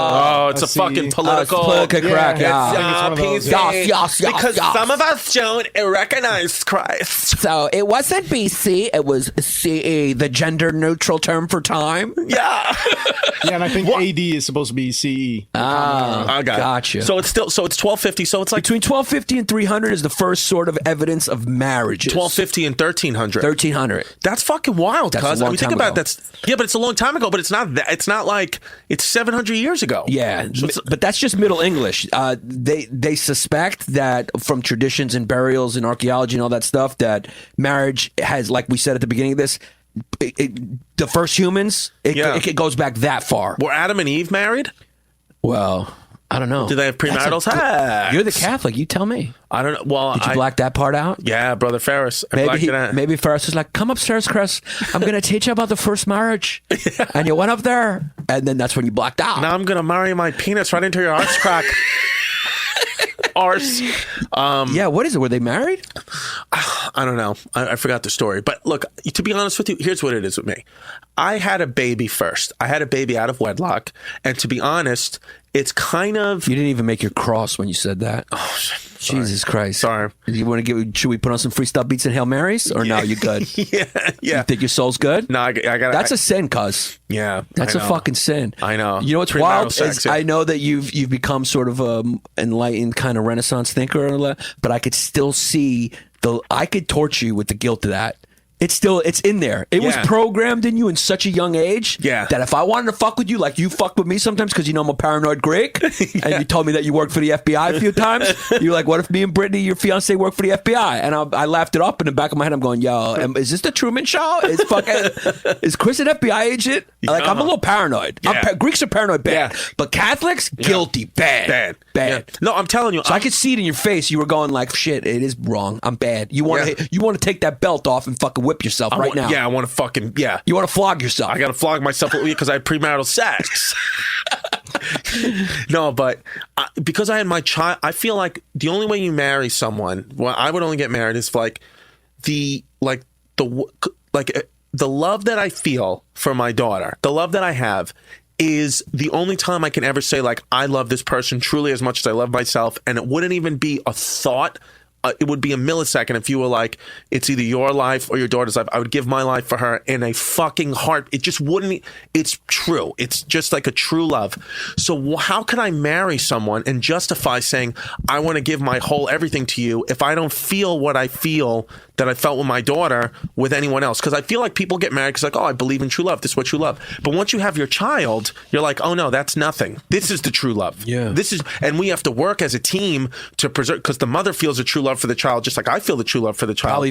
it's a CE. fucking political. Politically correct. Yeah. Yeah. I think it's one of those. Yes, because yes. some of us don't recognize Christ. So it wasn't BC, it was CE, the gender neutral term for time. Yeah. Yeah, and I think AD is supposed to be CE. I got it. Gotcha. So it's 1250. So it's like Between 1250 and 300 is the first sort of evidence of marriages. 1250 and 1300. 1300. That's fucking wild, That's a cuz. long I mean, think time about ago. that. Yeah, but it's a long time ago. But it's not that. It's not like it's 700 years ago. Yeah, but that's just Middle English. They suspect that from traditions and burials and archaeology and all that stuff that marriage has, like we said at the beginning of this, the first humans, it goes back that far. Were Adam and Eve married? Well, I don't know. Did they have premarital sex? You're the Catholic. You tell me. I don't know. Well, Did you black that part out? Yeah, Brother Ferris. I blacked it out. Maybe Ferris was like, "Come upstairs, Chris. I'm going to teach you about the first marriage." And you went up there, and then that's when you blacked out. Now I'm gonna marry my penis right into your arse crack. Arse. Yeah, what is it? Were they married? I don't know. I forgot the story. But look, to be honest with you, here's what it is with me. I had a baby first. I had a baby out of wedlock. And to be honest, it's kind of... You didn't even make your cross when you said that. Oh, Jesus Christ. Sorry. You want to should we put on some freestyle beats and Hail Marys? Or no, you good? Yeah. You think your soul's good? No, I got That's a sin, cuz. Yeah. That's a fucking sin. I know. You know what's Premarital wild? sex, yeah. I know that you've become sort of a enlightened kind of Renaissance thinker, but I could still see I could torture you with the guilt of that. It's in there. It was programmed in you in such a young age that if I wanted to fuck with you like you fuck with me sometimes because you know I'm a paranoid Greek and you told me that you worked for the FBI a few times, you're like, what if me and Brittany, your fiance, work for the FBI? And I laughed it up in the back of my head. I'm going, yo, is this the Truman Show? Is Chris an FBI agent? Like, I'm a little paranoid. Yeah. Greeks are paranoid bad, but Catholics, guilty, bad. Yeah. No, I'm telling you. So I could see it in your face. You were going like, shit, it is wrong. I'm bad. You want to take that belt off and fucking whip yourself now. Yeah, I want to fucking, You want to flog yourself. I got to flog myself because I had premarital sex. No, but because I had my child, I feel like the only way you marry someone, well, I would only get married is like the love that I feel for my daughter, the love that I have is the only time I can ever say like, I love this person truly as much as I love myself. And it wouldn't even be a thought. It would be a millisecond if you were like, it's either your life or your daughter's life. I would give my life for her in a fucking heart. It just wouldn't. It's true. It's just like a true love. So how can I marry someone and justify saying, I want to give my whole everything to you if I don't feel what I feel that I felt with my daughter with anyone else? Because I feel like people get married because like, oh, I believe in true love. This is what true love. But once you have your child, you're like, oh no, that's nothing. This is the true love. Yeah. And we have to work as a team to preserve, because the mother feels a true love for the child, just like I feel the true love for the child. Probably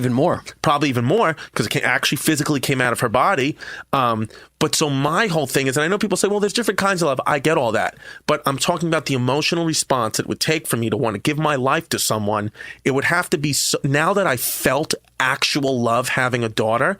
even more, because it actually physically came out of her body. But so my whole thing is, and I know people say, well, there's different kinds of love. I get all that. But I'm talking about the emotional response it would take for me to want to give my life to someone. It would have to be, now that I felt actual love having a daughter,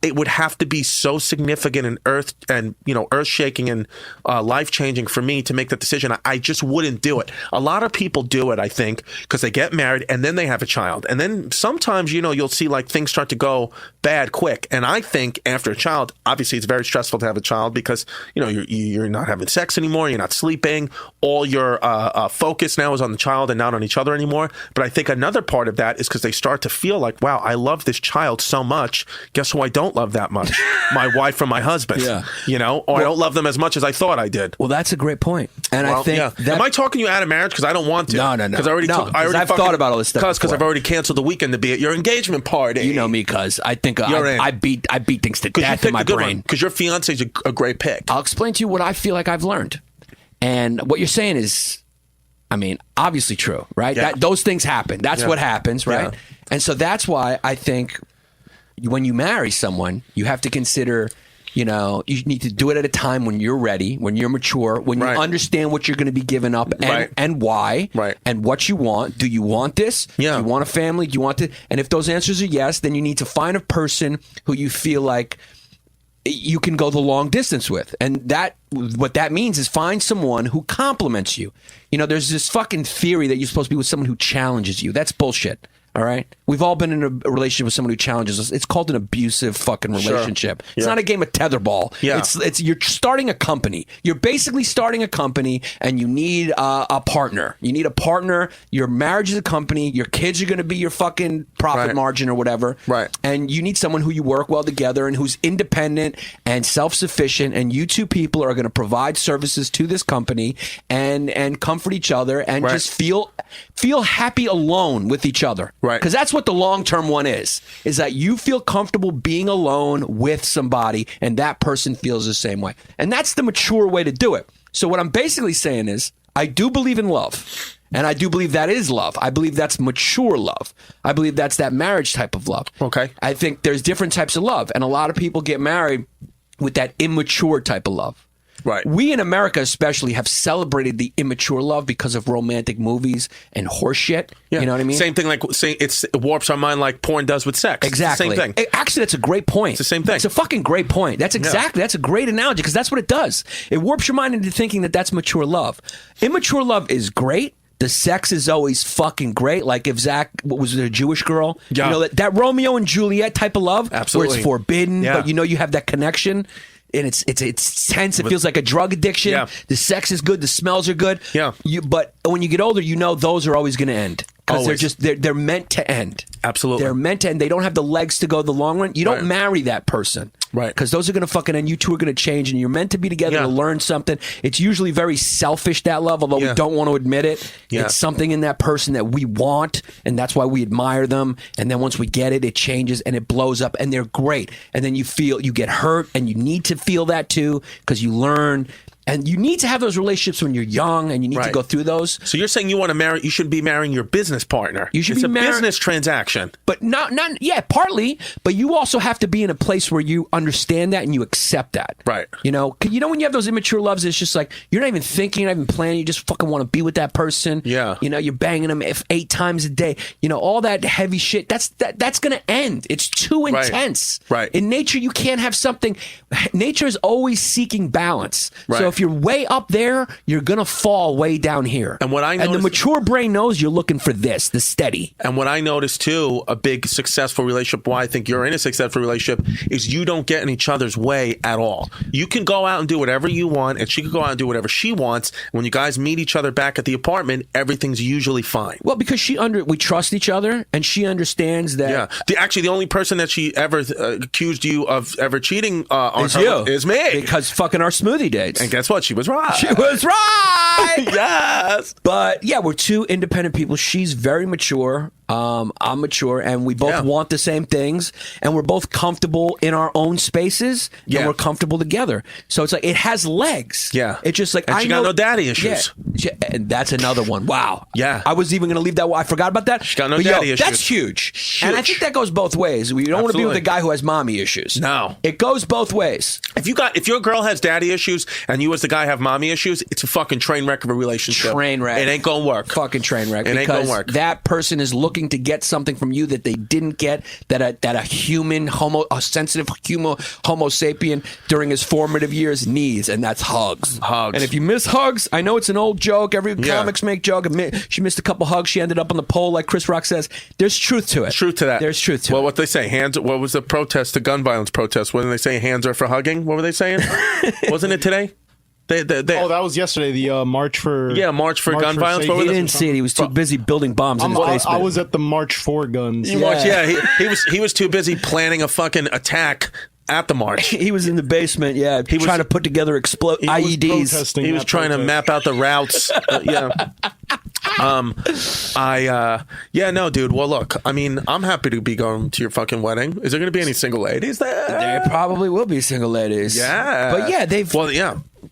it would have to be so significant and earth-shaking and life-changing for me to make that decision. I just wouldn't do it. A lot of people do it, I think, because they get married and then they have a child. And then sometimes, you'll see like things start to go bad quick. And I think after a child, obviously it's very stressful to have a child because, you're not having sex anymore. You're not sleeping. All your focus now is on the child and not on each other anymore. But I think another part of that is because they start to feel like, wow, I love this child so much. Guess who I don't love that much? My wife or my husband. I don't love them as much as I thought I did. Well, that's a great point. And I think am I talking you out of marriage? Because I don't want to. No. Because I've thought about all this stuff. Because I've already canceled the weekend to be at your engagement party. You know me, cuz I think I beat things to death in my brain. Because your fiance is a great pick. I'll explain to you what I feel like I've learned, and what you're saying is, obviously true, right? Yeah. Those things happen. That's what happens, right? Yeah. And so that's why I think when you marry someone, you have to consider, you need to do it at a time when you're ready, when you're mature, when you understand what you're going to be giving up and why, and what you want. Do you want this? Yeah. Do you want a family? Do you want it? And if those answers are yes, then you need to find a person who you feel like you can go the long distance with. And what that means is find someone who compliments you. You know, there's this fucking theory that you're supposed to be with someone who challenges you. That's bullshit. All right? We've all been in a relationship with someone who challenges us. It's called an abusive fucking relationship. Sure. It's not a game of tetherball. Yeah. It's you're starting a company. You're basically starting a company, and you need a partner. You need a partner. Your marriage is a company. Your kids are going to be your fucking profit margin or whatever. Right. And you need someone who you work well together and who's independent and self-sufficient, and you two people are going to provide services to this company and comfort each other and just feel happy alone with each other. Right. Because that's what the long-term one is that you feel comfortable being alone with somebody and that person feels the same way. And that's the mature way to do it. So what I'm basically saying is I do believe in love. And I do believe that is love. I believe that's mature love. I believe that's that marriage type of love. Okay. I think there's different types of love. And a lot of people get married with that immature type of love. Right. We in America especially have celebrated the immature love because of romantic movies and horse shit. Yeah. You know what I mean? Same thing, like it warps our mind like porn does with sex. Exactly. It's the same thing. Actually, that's a great point. It's the same thing. It's a fucking great point. That's a great analogy because that's what it does. It warps your mind into thinking that that's mature love. Immature love is great. The sex is always fucking great. Like if Zach, what was it, a Jewish girl? Yeah. You know, that Romeo and Juliet type of love. Absolutely. Where it's forbidden, Yeah. but you know you have that connection. And it's tense. It feels like a drug addiction. Yeah. The sex is good. The smells are good. Yeah. But when you get older, you know those are always going to end because Always. they're meant to end. Absolutely. They're meant to end. They don't have the legs to go the long run. You don't marry that person. Right. Because those are going to fucking end. You two are going to change, and you're meant to be together to learn something. It's usually very selfish, that love, although we don't want to admit it. Yeah. It's something in that person that we want, and that's why we admire them. And then once we get it, it changes, and it blows up, and they're great. And then you get hurt, and you need to feel that too, because you learn. And you need to have those relationships when you're young, and you need to go through those. So you're saying you should be marrying your business partner. You should it's be a business transaction. But partly. But you also have to be in a place where you understand that and you accept that. Right. You know, 'cause you know when you have those immature loves, it's just like you're not even thinking, you're not even planning. You just fucking want to be with that person. Yeah. You know, you're banging them 8 times a day. You know, all that heavy shit. That's going to end. It's too intense. Right. In nature, you can't have something. Nature is always seeking balance. Right. So if you're way up there, you're going to fall way down here. And what I and the noticed- mature brain knows you're looking for this, the steady. And what I noticed too, a big successful relationship, why I think you're in a successful relationship, is you don't get in each other's way at all. You can go out and do whatever you want, and she can go out and do whatever she wants. When you guys meet each other back at the apartment, everything's usually fine. Well, because we trust each other, and she understands that. Yeah. The only person that she ever accused you of ever cheating on Is her you. is me. Because fucking our smoothie dates. And guess what? She was right. She was right. Yes. But yeah, we're two independent people. She's very mature. I'm mature, and we both want the same things, and we're both comfortable in our own spaces, and we're comfortable together. So it's like it has legs. Yeah. It's just like And she got no daddy issues. Yeah, and that's another one. Wow. Yeah. I was even going to leave that. I forgot about that. She got no But daddy issues. That's huge. And I think that goes both ways. We don't want to be with a guy who has mommy issues. No. It goes both ways. If your girl has daddy issues and you as the guy have mommy issues, it's a fucking train wreck of a relationship. Train wreck. It ain't gonna work. Fucking train wreck. It ain't gonna Because work. that person is looking to get something from you that they didn't get, that a human a sensitive homo sapien during his formative years needs, and that's hugs. Hugs. And if you miss hugs, I know it's an old joke. Every comics make joke. She missed a couple hugs. She ended up on the pole, like Chris Rock says. There's truth to it. Truth to that. There's truth to it. Well, what they say, what was the protest, the gun violence protest? What did they say? Hands are for hugging? What were they saying? Wasn't it today? That was yesterday. The march for March for gun violence. safety. He didn't see it. He was too busy building bombs in his basement. I was at the march for guns. He was too busy planning a fucking attack at the march. He was in the basement, he was trying to put together IEDs. He was trying to map out the routes. No, dude. Well, look, I mean, I'm happy to be going to your fucking wedding. Is there going to be any single ladies there? There probably will be single ladies. Yeah. But yeah,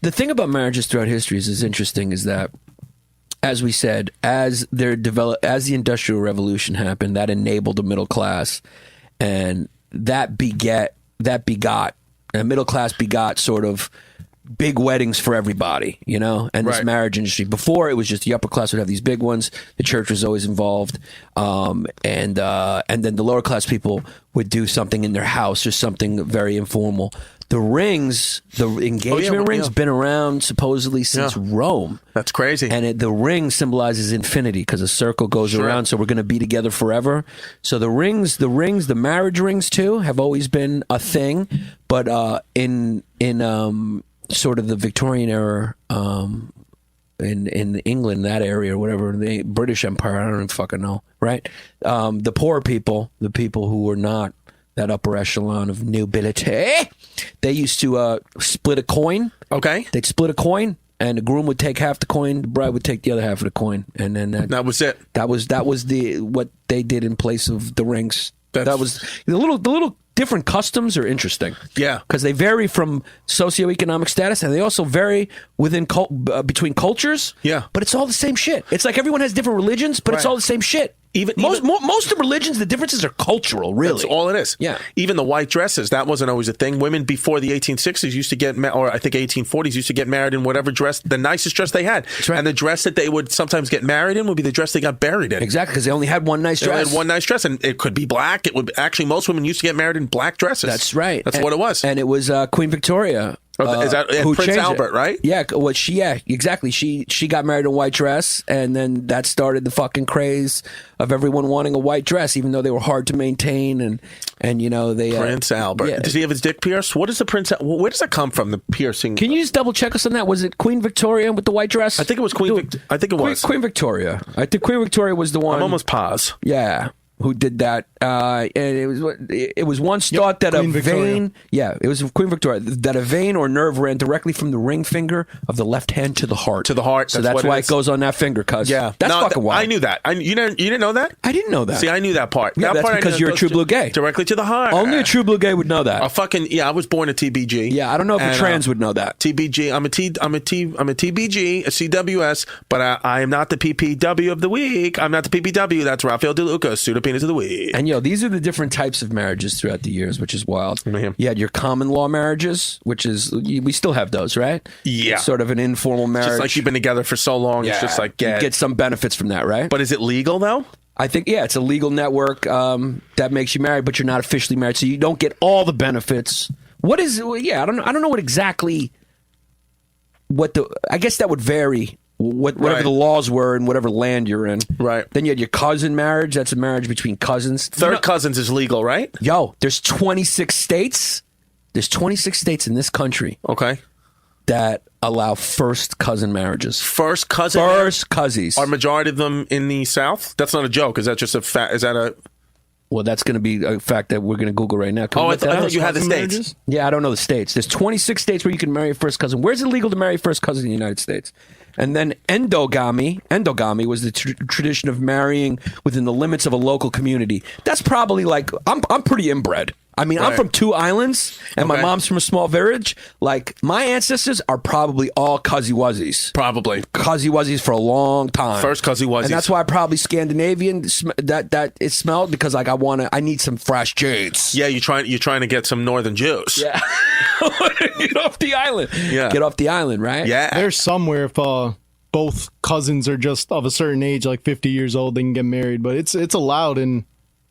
the thing about marriages throughout history is interesting is that, as we said, as the Industrial Revolution happened, that enabled the middle class, and that begot, and middle class begot sort of big weddings for everybody, you know, and this marriage industry. Before, it was just the upper class would have these big ones. The church was always involved, and then the lower class people would do something in their house or something very informal. the rings, the engagement rings, been around supposedly since Rome. That's crazy. And the ring symbolizes infinity because a circle goes around, so we're going to be together forever. So the marriage rings too, have always been a thing. But in sort of the Victorian era, in England, that area or whatever, the British Empire, I don't even fucking know, right? The poor people, the people who were not that upper echelon of nobility, they used to split a coin. Okay. They'd split a coin, and the groom would take half the coin, the bride would take the other half of the coin, and then that was it. That was what they did in place of the rings. That was the little different customs are interesting. Yeah, because they vary from socioeconomic status, and they also vary within between cultures. Yeah, but it's all the same shit. It's like everyone has different religions, but it's all the same shit. Most of religions, the differences are cultural, really. That's all it is. Yeah. Even the white dresses, that wasn't always a thing. Women before the 1860s used to get, or I think 1840s, used to get married in whatever dress, the nicest dress they had. That's right. And the dress that they would sometimes get married in would be the dress they got buried in. Exactly, because they only had one nice dress. They had one nice dress, and it could be black. It would actually, most women used to get married in black dresses. That's right. That's what it was. And it was Queen Victoria. Is that who Prince Albert, it. right? Yeah, exactly. She got married in a white dress, and then that started the fucking craze of everyone wanting a white dress, even though they were hard to maintain. And they Prince Albert. Yeah. Does he have his dick pierced? What is the Prince? Where does that come from? The piercing. Can you just double check us on that? Was it Queen Victoria with the white dress? I think it was Queen. I think it was Queen Victoria. I think Queen Victoria was the one. I'm almost pause. Yeah. Who did that? And it was once thought that Queen a Victoria. vein, it was Queen Victoria, that a vein or nerve ran directly from the ring finger of the left hand to the heart. To the heart. So that's why it goes on that finger, cuz. Yeah, that's fucking wild. I knew that. You didn't know that? I didn't know that. See, I knew that part. Yeah, that that's part because you're a true blue gay. Directly to the heart. Only a true blue gay would know that. I was born a TBG. Yeah, I don't know if a trans would know that. TBG. I'm a TBG, a CWS, but I am not the PPW of the week. I'm not the PPW. That's Rafael DeLuca, pseudopenis of the week. And these are the different types of marriages throughout the years, which is wild. Mm-hmm. You had your common law marriages, which is we still have those, right? Yeah, it's sort of an informal marriage. Just like you've been together for so long, it's just like you get some benefits from that, right? But is it legal though? I think it's a legal network that makes you married, but you're not officially married, so you don't get all the benefits. What is? I don't know what exactly. I guess that would vary. Whatever the laws were in whatever land you're in. Right. Then you had your cousin marriage. That's a marriage between cousins. Third cousins is legal, right? There's 26 states. There's 26 states in this country. Okay. That allow first cousin marriages. First cousins. Are majority of them in the South? That's not a joke. Is that just a fact? Is that a... Well, that's going to be a fact that we're going to Google right now. I thought you had the states. Marriages? Yeah, I don't know the states. There's 26 states where you can marry a first cousin. Where's it legal to marry a first cousin in the United States? And then endogamy was the tradition of marrying within the limits of a local community. That's probably like, I'm pretty inbred. I mean, I'm from 2 islands, and my mom's from a small village. Like, my ancestors are probably all Cuzzy-Wuzzies. Probably. Cuzzy-Wuzzies for a long time. First Cuzzy-Wuzzies. And that's why probably Scandinavian, that it smelled, because like I need some fresh jades. Yeah, you're trying to get some northern Jews. Yeah. Get off the island. Yeah. Get off the island, right? Yeah. There's somewhere if both cousins are just of a certain age, like 50 years old, they can get married. But it's allowed in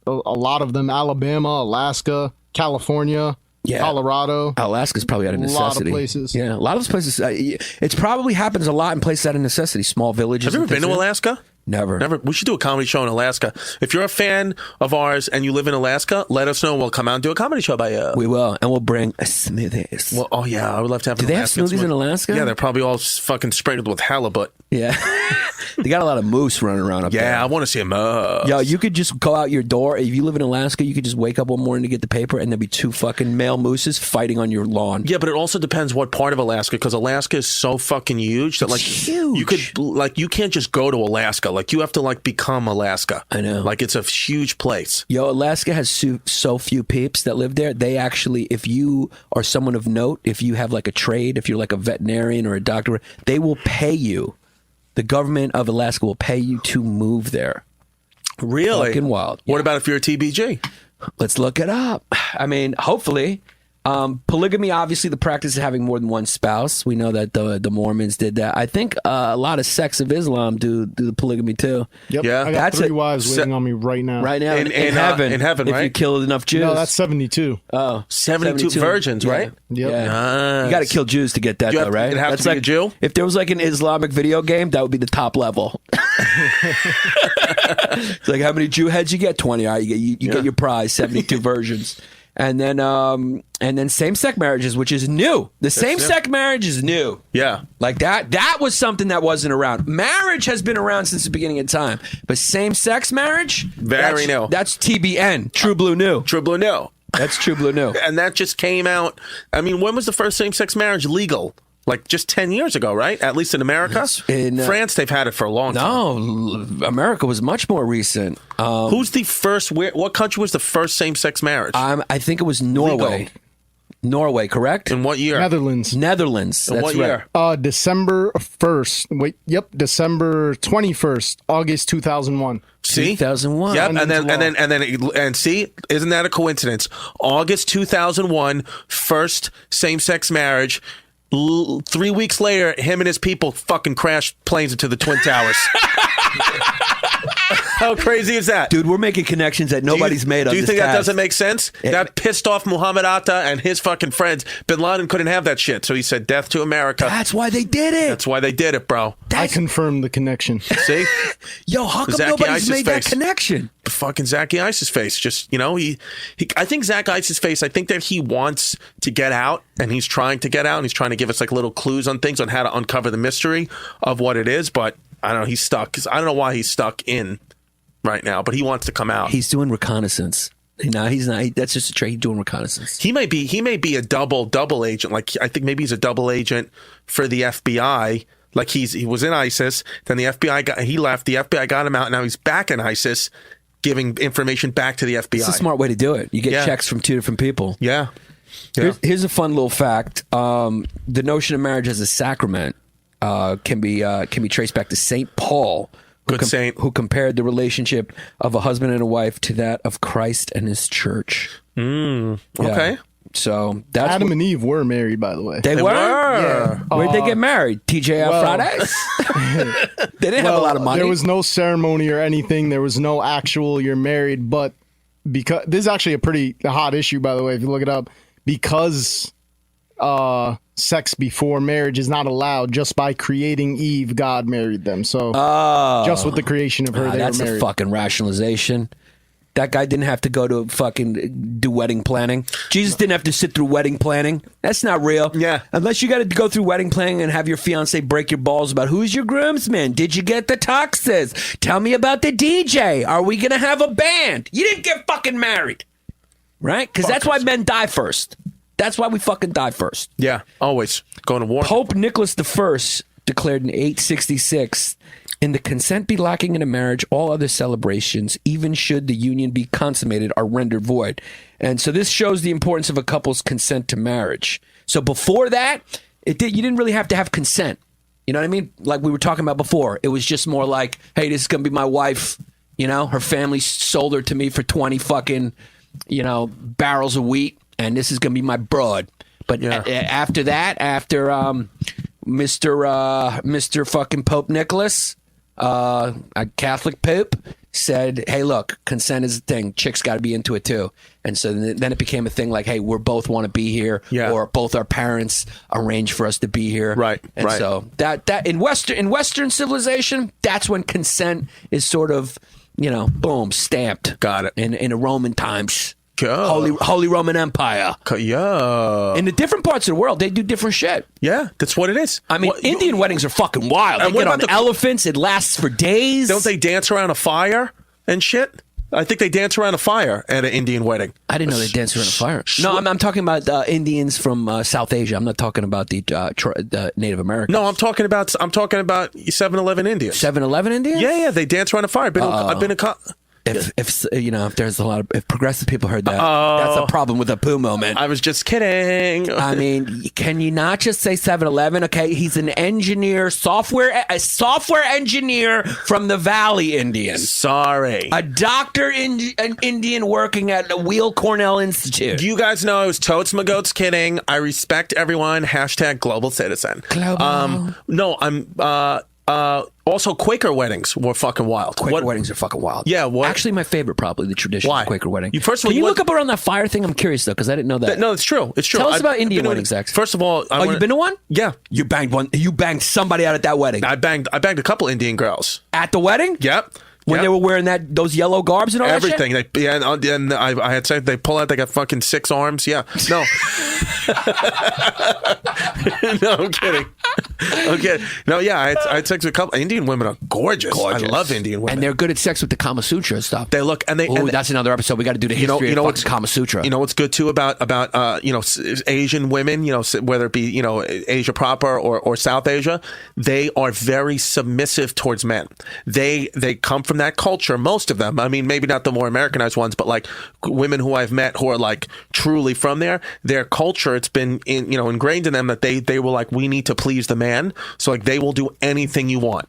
a lot of them: Alabama, Alaska, California, Colorado. Alaska's probably out of necessity. A lot of places. Yeah, a lot of those places. It probably happens a lot in places out of necessity, small villages. Have you ever been to Alaska? Never. We should do a comedy show in Alaska. If you're a fan of ours and you live in Alaska, let us know. We'll come out and do a comedy show by you. We will, and we'll bring smoothies. Well, I would love to have. Do they have smoothies in Alaska? Yeah, they're probably all fucking sprinkled with halibut. Yeah, they got a lot of moose running around up there. Yeah, I want to see a moose. Yo, you could just go out your door. If you live in Alaska, you could just wake up one morning to get the paper, and there'd be 2 fucking male mooses fighting on your lawn. Yeah, but it also depends what part of Alaska, because Alaska is so fucking huge that you can't just go to Alaska. Like, you have to become Alaska. I know. Like, it's a huge place. Yo, Alaska has so few peeps that live there. They actually, if you are someone of note, if you have like a trade, if you're like a veterinarian or a doctor, they will pay you. The government of Alaska will pay you to move there. Really? Fucking wild. What about if you're a TBG? Let's look it up. I mean, hopefully. Polygamy, obviously, the practice of having more than one spouse. We know that the Mormons did that. I think a lot of sects of Islam do the polygamy too. Yep. Yeah. I got That's 3 it. wives waiting on me right now. Right now, In heaven, heaven, if right? you kill enough Jews. No, that's 72. oh, 72 virgins, Yeah. right? Yep. Yeah. Nice. You got to kill Jews to get that, You though, have- right? it has That's to be a like Jew? If there was like an Islamic video game, that would be the top level. It's like, how many Jew heads you get? 20. All right, you get your prize. 72 virgins. And then same-sex marriages, which is new. The same-sex marriage is new. Yeah. Like that was something that wasn't around. Marriage has been around since the beginning of time. But same-sex marriage? Very new. That's TBN. True Blue New. True Blue New. That's True Blue New. And that just came out. I mean, when was the first same-sex marriage legal? Like just 10 years ago, right? At least in America. In France, they've had it for a long time. No, America was much more recent. Who's the first? What country was the first same-sex marriage? I think it was Norway. Legal. Norway, correct? In what year? Netherlands. Netherlands. In That's what right. year? December 1st. Wait, yep, December 21st, August 2001. See, 2001. Yep, And and see, isn't that a coincidence? August 2001, first same-sex marriage. 3 weeks later, him and his people fucking crashed planes into the Twin Towers. How crazy is that? Dude, we're making connections that nobody's made on Do you this think that cast. doesn't make sense? That pissed off Muhammad Atta and his fucking friends. Bin Laden couldn't have that shit, so he said, "Death to America." That's why they did it. That's why they did it, bro. I confirm the connection. See? Yo, how come Zachy nobody's Ice's made that face. connection? Fucking Zachy Ice's face. Just, he I think Zach Ice's face, I think that he wants to get out and he's trying to get out and he's trying to give us like little clues on things on how to uncover the mystery of what it is, but I don't know, he's stuck. 'Cause I don't know why he's stuck in right now, but he wants to come out. He's doing reconnaissance. No, he's not. That's just a trait. He's doing reconnaissance. He may be a double agent. Like I think maybe he's a double agent for the FBI. Like he was in ISIS, then the FBI he left, the FBI got him out, now he's back in ISIS giving information back to the FBI. It's a smart way to do it. You get checks from two different people. Yeah. Here's a fun little fact. The notion of marriage as a sacrament can be traced back to St. Paul, Good saint. who compared the relationship of a husband and a wife to that of Christ and his church. Okay. So that's Adam and Eve were married, by the way. they were. Yeah. Where'd they get married? TJ Fridays? They didn't have a lot of money. There was no ceremony or anything. There was no actual "you're married," but because this is actually a pretty hot issue, by the way, if you look it up, because sex before marriage is not allowed. Just by creating Eve, God married them. So just with the creation of her, they that's were a married. fucking rationalization. That guy didn't have to go to fucking do wedding planning. Jesus didn't have to sit through wedding planning. That's not real. Yeah. Unless you got to go through wedding planning and have your fiance break your balls about who's your groomsman. Did you get the tuxes? Tell me about the DJ. Are we going to have a band? You didn't get fucking married. Right? Because that's why men die first. That's why we fucking die first. Yeah, always going to war. Pope Nicholas I declared in 866, "In the consent be lacking in a marriage, all other celebrations, even should the union be consummated, are rendered void." And so this shows the importance of a couple's consent to marriage. So before that, you didn't really have to have consent. You know what I mean? Like we were talking about before. It was just more like, hey, this is going to be my wife. Her family sold her to me for 20 fucking, barrels of wheat. And this is going to be my broad. But after that, after Mr. fucking Pope Nicholas, a Catholic Pope, said, hey, look, consent is a thing. Chicks got to be into it too. And so then it became a thing like, hey, we both want to be here. Yeah. Or both our parents arrange for us to be here. Right, And right. so that in Western civilization, that's when consent is sort of, boom, stamped. Got it. In a Roman times. Go. Holy Roman Empire. Yeah. In the different parts of the world, they do different shit. Yeah, that's what it is. I mean, Indian weddings are fucking wild. They And what get on about elephants. It lasts for days. Don't they dance around a fire and shit? I think they dance around a fire at an Indian wedding. I didn't know they danced around a fire. No, I'm talking about Indians from South Asia. I'm not talking about the Native Americans. No, I'm talking about 7-Eleven Indians. 7-Eleven Indians? Yeah, they dance around a fire. If there's a lot of if progressive people heard that, that's a problem with a poo moment. I was just kidding. I mean, can you not just say 7-Eleven? Okay, he's an engineer, a software engineer from the Valley Indian. Sorry. A doctor an Indian working at the Weill Cornell Institute. You guys know I was totes my goats kidding. I respect everyone. # global citizen. Global. No, I'm also Quaker weddings were fucking wild. Quaker weddings are fucking wild. Yeah, what? Actually, my favorite probably the traditional Why? Quaker wedding. Can you look up around that fire thing? I'm curious though because I didn't know that. No, it's true. It's true. Tell us about I've Indian been weddings, Zach. First of all, you've been to one? Yeah, You banged one. You banged somebody out at that wedding. I banged a couple Indian girls. At the wedding? Yep. When they were wearing those yellow garbs and all everything. that shit? And I had said they pull out. They got fucking 6 arms. Yeah. No. No, I'm kidding. Okay. No, yeah. I had sex with a couple. Indian women are gorgeous. I love Indian women. And they're good at sex with the Kama Sutra and stuff. They look and they. Oh, that's another episode. We got to do the history of fucking Kama Sutra. You know what's good too about Asian women. Whether it be Asia proper or South Asia, they are very submissive towards men. They come from that culture. Most of them. I mean, maybe not the more Americanized ones, but like women who I've met who are like truly from there. Their culture, it's been ingrained in them that they were like, we need to please the man. So like they will do anything you want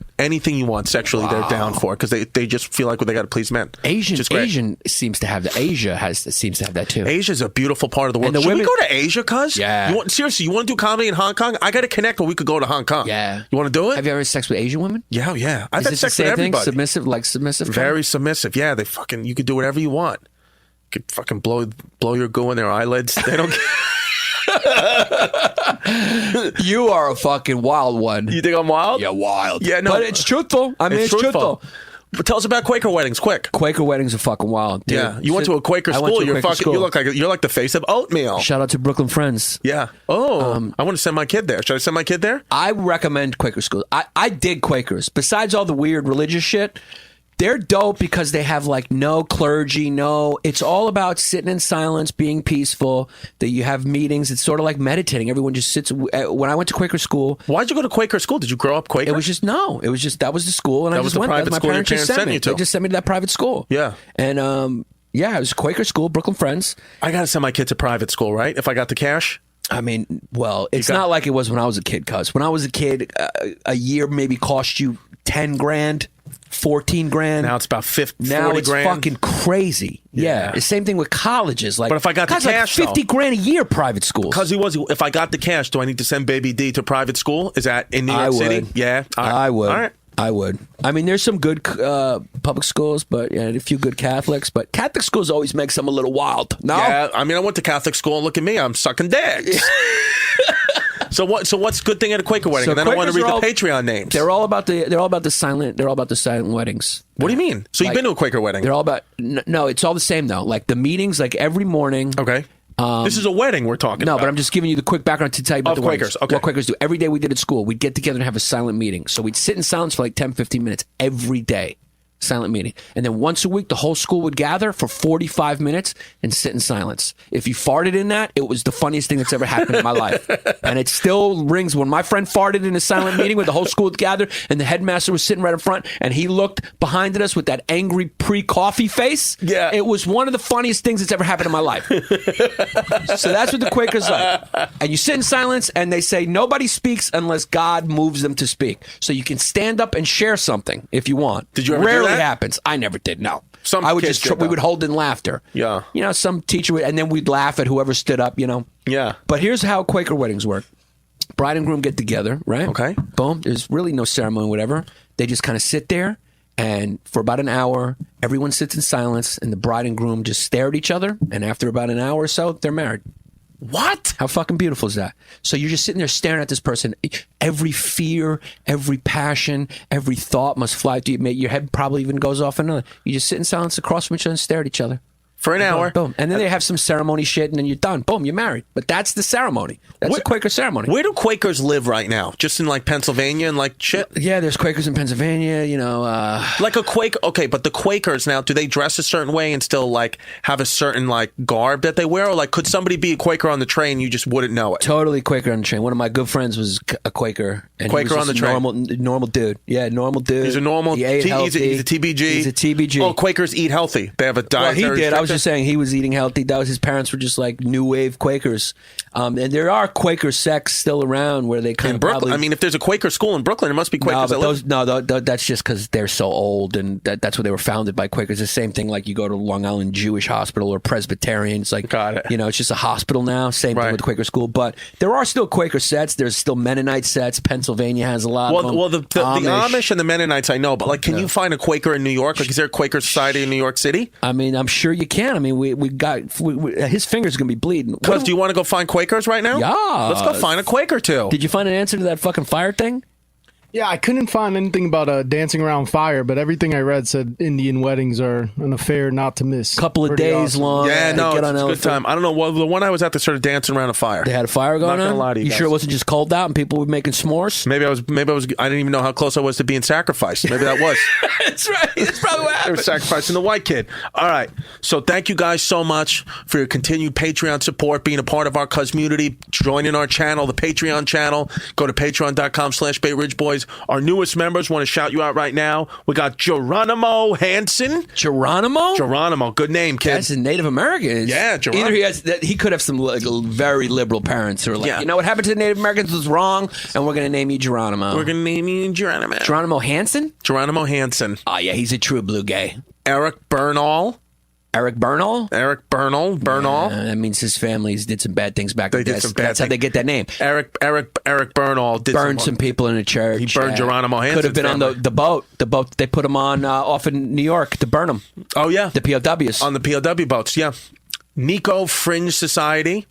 sexually. They're down for because they just feel like they got to please men. Asian seems to have that. Asia seems to have that too. Asia's a beautiful part of the world. And Should we go to Asia, cuz? Yeah. You want to do comedy in Hong Kong? I got to connect where we could go to Hong Kong. Yeah. You want to do it? Have you ever had sex with Asian women? Yeah, yeah. I've Is had it sex the with same thing? everybody. Submissive? Very submissive. Yeah, you could do whatever you want. You could fucking blow your goo in their eyelids. They don't You are a fucking wild one. You think I'm wild? Yeah, wild. Yeah, no. But it's truthful. I mean, it's truthful. But tell us about Quaker weddings, quick. Quaker weddings are fucking wild, dude. Yeah, you went to a Quaker school. You're like the face of oatmeal. Shout out to Brooklyn Friends. Yeah. Oh, I want to send my kid there. Should I send my kid there? I recommend Quaker schools. I dig Quakers. Besides all the weird religious shit, they're dope because they have like no clergy, it's all about sitting in silence, being peaceful, that you have meetings. It's sort of like meditating. Everyone just sits. When I went to Quaker school. Why'd you go to Quaker school? Did you grow up Quaker? That was the school. And that I was just the went. private My school parents your just parents sent me. you to. They just sent me to that private school. Yeah. And it was a Quaker school, Brooklyn Friends. I got to send my kid to private school, right? If I got the cash? I mean, well, it's not like it was when I was a kid, cuz. When I was a kid, a year maybe cost you 10 grand. 14 grand. Now it's about 40 now it's grand. Fucking crazy. Yeah. The same thing with colleges. Like, but if I got the cash, like 50 grand a year private schools. Because if I got the cash, do I need to send Baby D to private school? Is that in New York City? Yeah. I would. All right. I would. I mean, there's some good public schools, but and a few good Catholics. But Catholic schools always make some a little wild. No. Yeah. I mean, I went to Catholic school. And look at me. I'm sucking dicks. So what's a good thing at a Quaker wedding? So and then I want to read the Patreon names. They're all about the silent weddings. What do you mean? So you've been to a Quaker wedding? They're all about no. It's all the same though. Like the meetings, like every morning. Okay. This is a wedding we're talking about. No, but I'm just giving you the quick background to tell you about the Quakers. weddings. Okay. What Quakers do. Every day we did at school, we'd get together and have a silent meeting. So we'd sit in silence for like 10, 15 minutes every day. Silent meeting. And then once a week, the whole school would gather for 45 minutes and sit in silence. If you farted in that, it was the funniest thing that's ever happened in my life. And it still rings. When my friend farted in a silent meeting where the whole school would gather and the headmaster was sitting right in front and he looked behind at us with that angry pre-coffee face. Yeah. It was one of the funniest things that's ever happened in my life. So that's what the Quakers like. And you sit in silence and they say nobody speaks unless God moves them to speak. So you can stand up and share something if you want. Did you ever do Rarely that? happens. I never did. No. Some I would kids just did, we though. would hold in laughter. Yeah. Some teacher would, and then we'd laugh at whoever stood up. Yeah. But here's how Quaker weddings work. Bride and groom get together, right? Okay. Boom. There's really no ceremony, whatever. They just kind of sit there, and for about an hour, everyone sits in silence, and the bride and groom just stare at each other. And after about an hour or so, they're married. What? How fucking beautiful is that? So you're just sitting there staring at this person. Every fear, every passion, every thought must fly through you. Your head probably even goes off another. You just sit in silence across from each other and stare at each other. for an hour. Boom. And then they have some ceremony shit, and then you're done. Boom, you're married. But that's the ceremony. That's the Quaker ceremony. Where do Quakers live right now? Just in like Pennsylvania and like shit? Yeah, there's Quakers in Pennsylvania, Like a Quaker. Okay, but the Quakers now, do they dress a certain way and still like have a certain like garb that they wear? Or like could somebody be a Quaker on the train, you just wouldn't know it? Totally Quaker on the train. One of my good friends was a Quaker. And Quaker he was on the just train. normal dude. Yeah, normal dude. He's a normal. He ate healthy. He's a TBG. He's a TBG. Oh, Quakers eat healthy. They have a diet. Well, he did. I was just saying he was eating healthy. That was his parents were just like new wave Quakers. And there are Quaker sects still around where they kind in of Brooklyn. probably, I mean, if there's a Quaker school in Brooklyn, there must be Quakers. That's just because they're so old, and that's where they were founded by Quakers. The same thing, like you go to Long Island Jewish Hospital or Presbyterian. It's like, Got it. It's just a hospital now. Same thing Right. with the Quaker school, but there are still Quaker sets. There's still Mennonite sets. Pennsylvania has a lot of them. Well, the Amish and the Mennonites, I know, but like, can you find a Quaker in New York? Like, is there a Quaker society in New York City? I mean, I'm sure you can. I mean, his fingers are gonna be bleeding. Because do you want to go find Quakers right now? Yeah. Let's go find a Quaker too. Did you find an answer to that fucking fire thing? Yeah, I couldn't find anything about dancing around fire, but everything I read said Indian weddings are an affair not to miss. Couple of Pretty days awesome. long. Yeah, They no, get it's on a good elephant. time. I don't know. Well, the one I was at, they started dancing around a fire. They had a fire going Not on. gonna lie to you You guys. sure it wasn't just cold out and people were making s'mores? Maybe I was. I didn't even know how close I was to being sacrificed. Maybe that was. That's right. That's probably what They were happened. sacrificing the white kid. All right. So thank you guys so much for your continued Patreon support, being a part of our community, joining our channel, the Patreon channel. Go to patreon.com/Bay Ridge Boys. Our newest members, want to shout you out right now. We got Geronimo Hansen. Geronimo. Good name, kid. That's a Native American. Yeah, Geronimo. Either he could have some like, very liberal parents who are like, Yeah. you know what happened to the Native Americans was wrong, and we're going to name you Geronimo. We're going to name you Geronimo. Geronimo Hansen? Geronimo Hansen. Oh, yeah, he's a true blue gay. Eric Bernal. Eric Bernal? Bernal. That means his families did some bad things back They in the did day. some bad That's how things. they get that name. Eric Bernal did Burned some people in a church. He burned Geronimo Hansen's Could have been family. on the boat. The boat they put him on off in New York to burn him. Oh yeah, The POWs. on the POW boats. Yeah, Nico Fringe Society.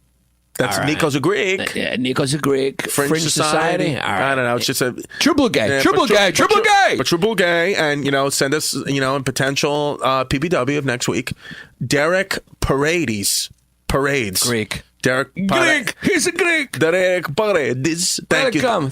That's All right. Nico's a Greek. Yeah, Nico's a Greek. Fringe Society. All I don't know. It's just a True blue gay. Yeah, Triple but gay. Triple gay. But triple gay, and send us a potential PPW of next week. Derek Parades. Greek. Derek Greek. He's a Greek. Derek Paredes. Thank you. Welcome.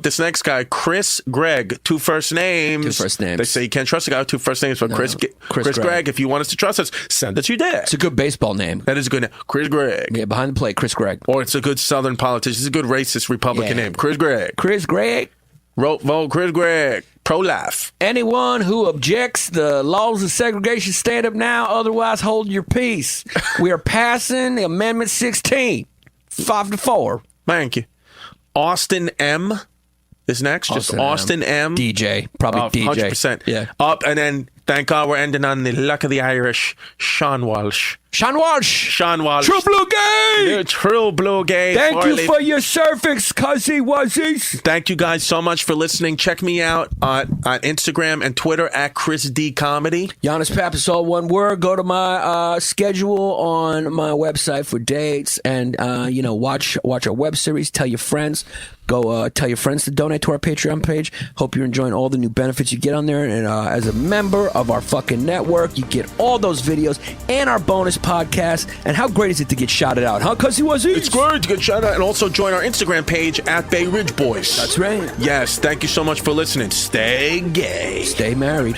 This next guy, Chris Gregg, two first names. Two first names. They say you can't trust a guy with two first names, but Chris Chris Gregg, if you want us to trust us, send us your dad. It's a good baseball name. That is a good name. Chris Gregg. Yeah, behind the plate, Chris Gregg. Or it's a good Southern politician. It's a good racist Republican Yeah. name. Chris Gregg. Chris Gregg. Vote Chris Gregg. Pro-life. Anyone who objects the laws of segregation, stand up now. Otherwise, hold your peace. We are passing the Amendment 16. 5-4. Thank you. Austin M. is next. Just Austin M. DJ. Probably DJ. 100%. Yeah. Up, and then, thank God we're ending on the luck of the Irish, Sean Walsh. Sean Walsh. Sean Walsh. True blue gay. The true blue gay. Thank you for your cervix, cuzzy wuzzies. Thank you guys so much for listening. Check me out on Instagram and Twitter at Chris D Comedy. Yannis Pappas, all one word. Go to my schedule on my website for dates, and watch our web series. Tell your friends. Go tell your friends to donate to our Patreon page. Hope you're enjoying all the new benefits you get on there. And as a member of our fucking network, you get all those videos and our bonus podcast. And how great is it to get shouted out, huh? Cuz he was It's great to get shout out, and also join our Instagram page at Bay Ridge Boys. That's right. Yes, thank you so much for listening. Stay gay. Stay married.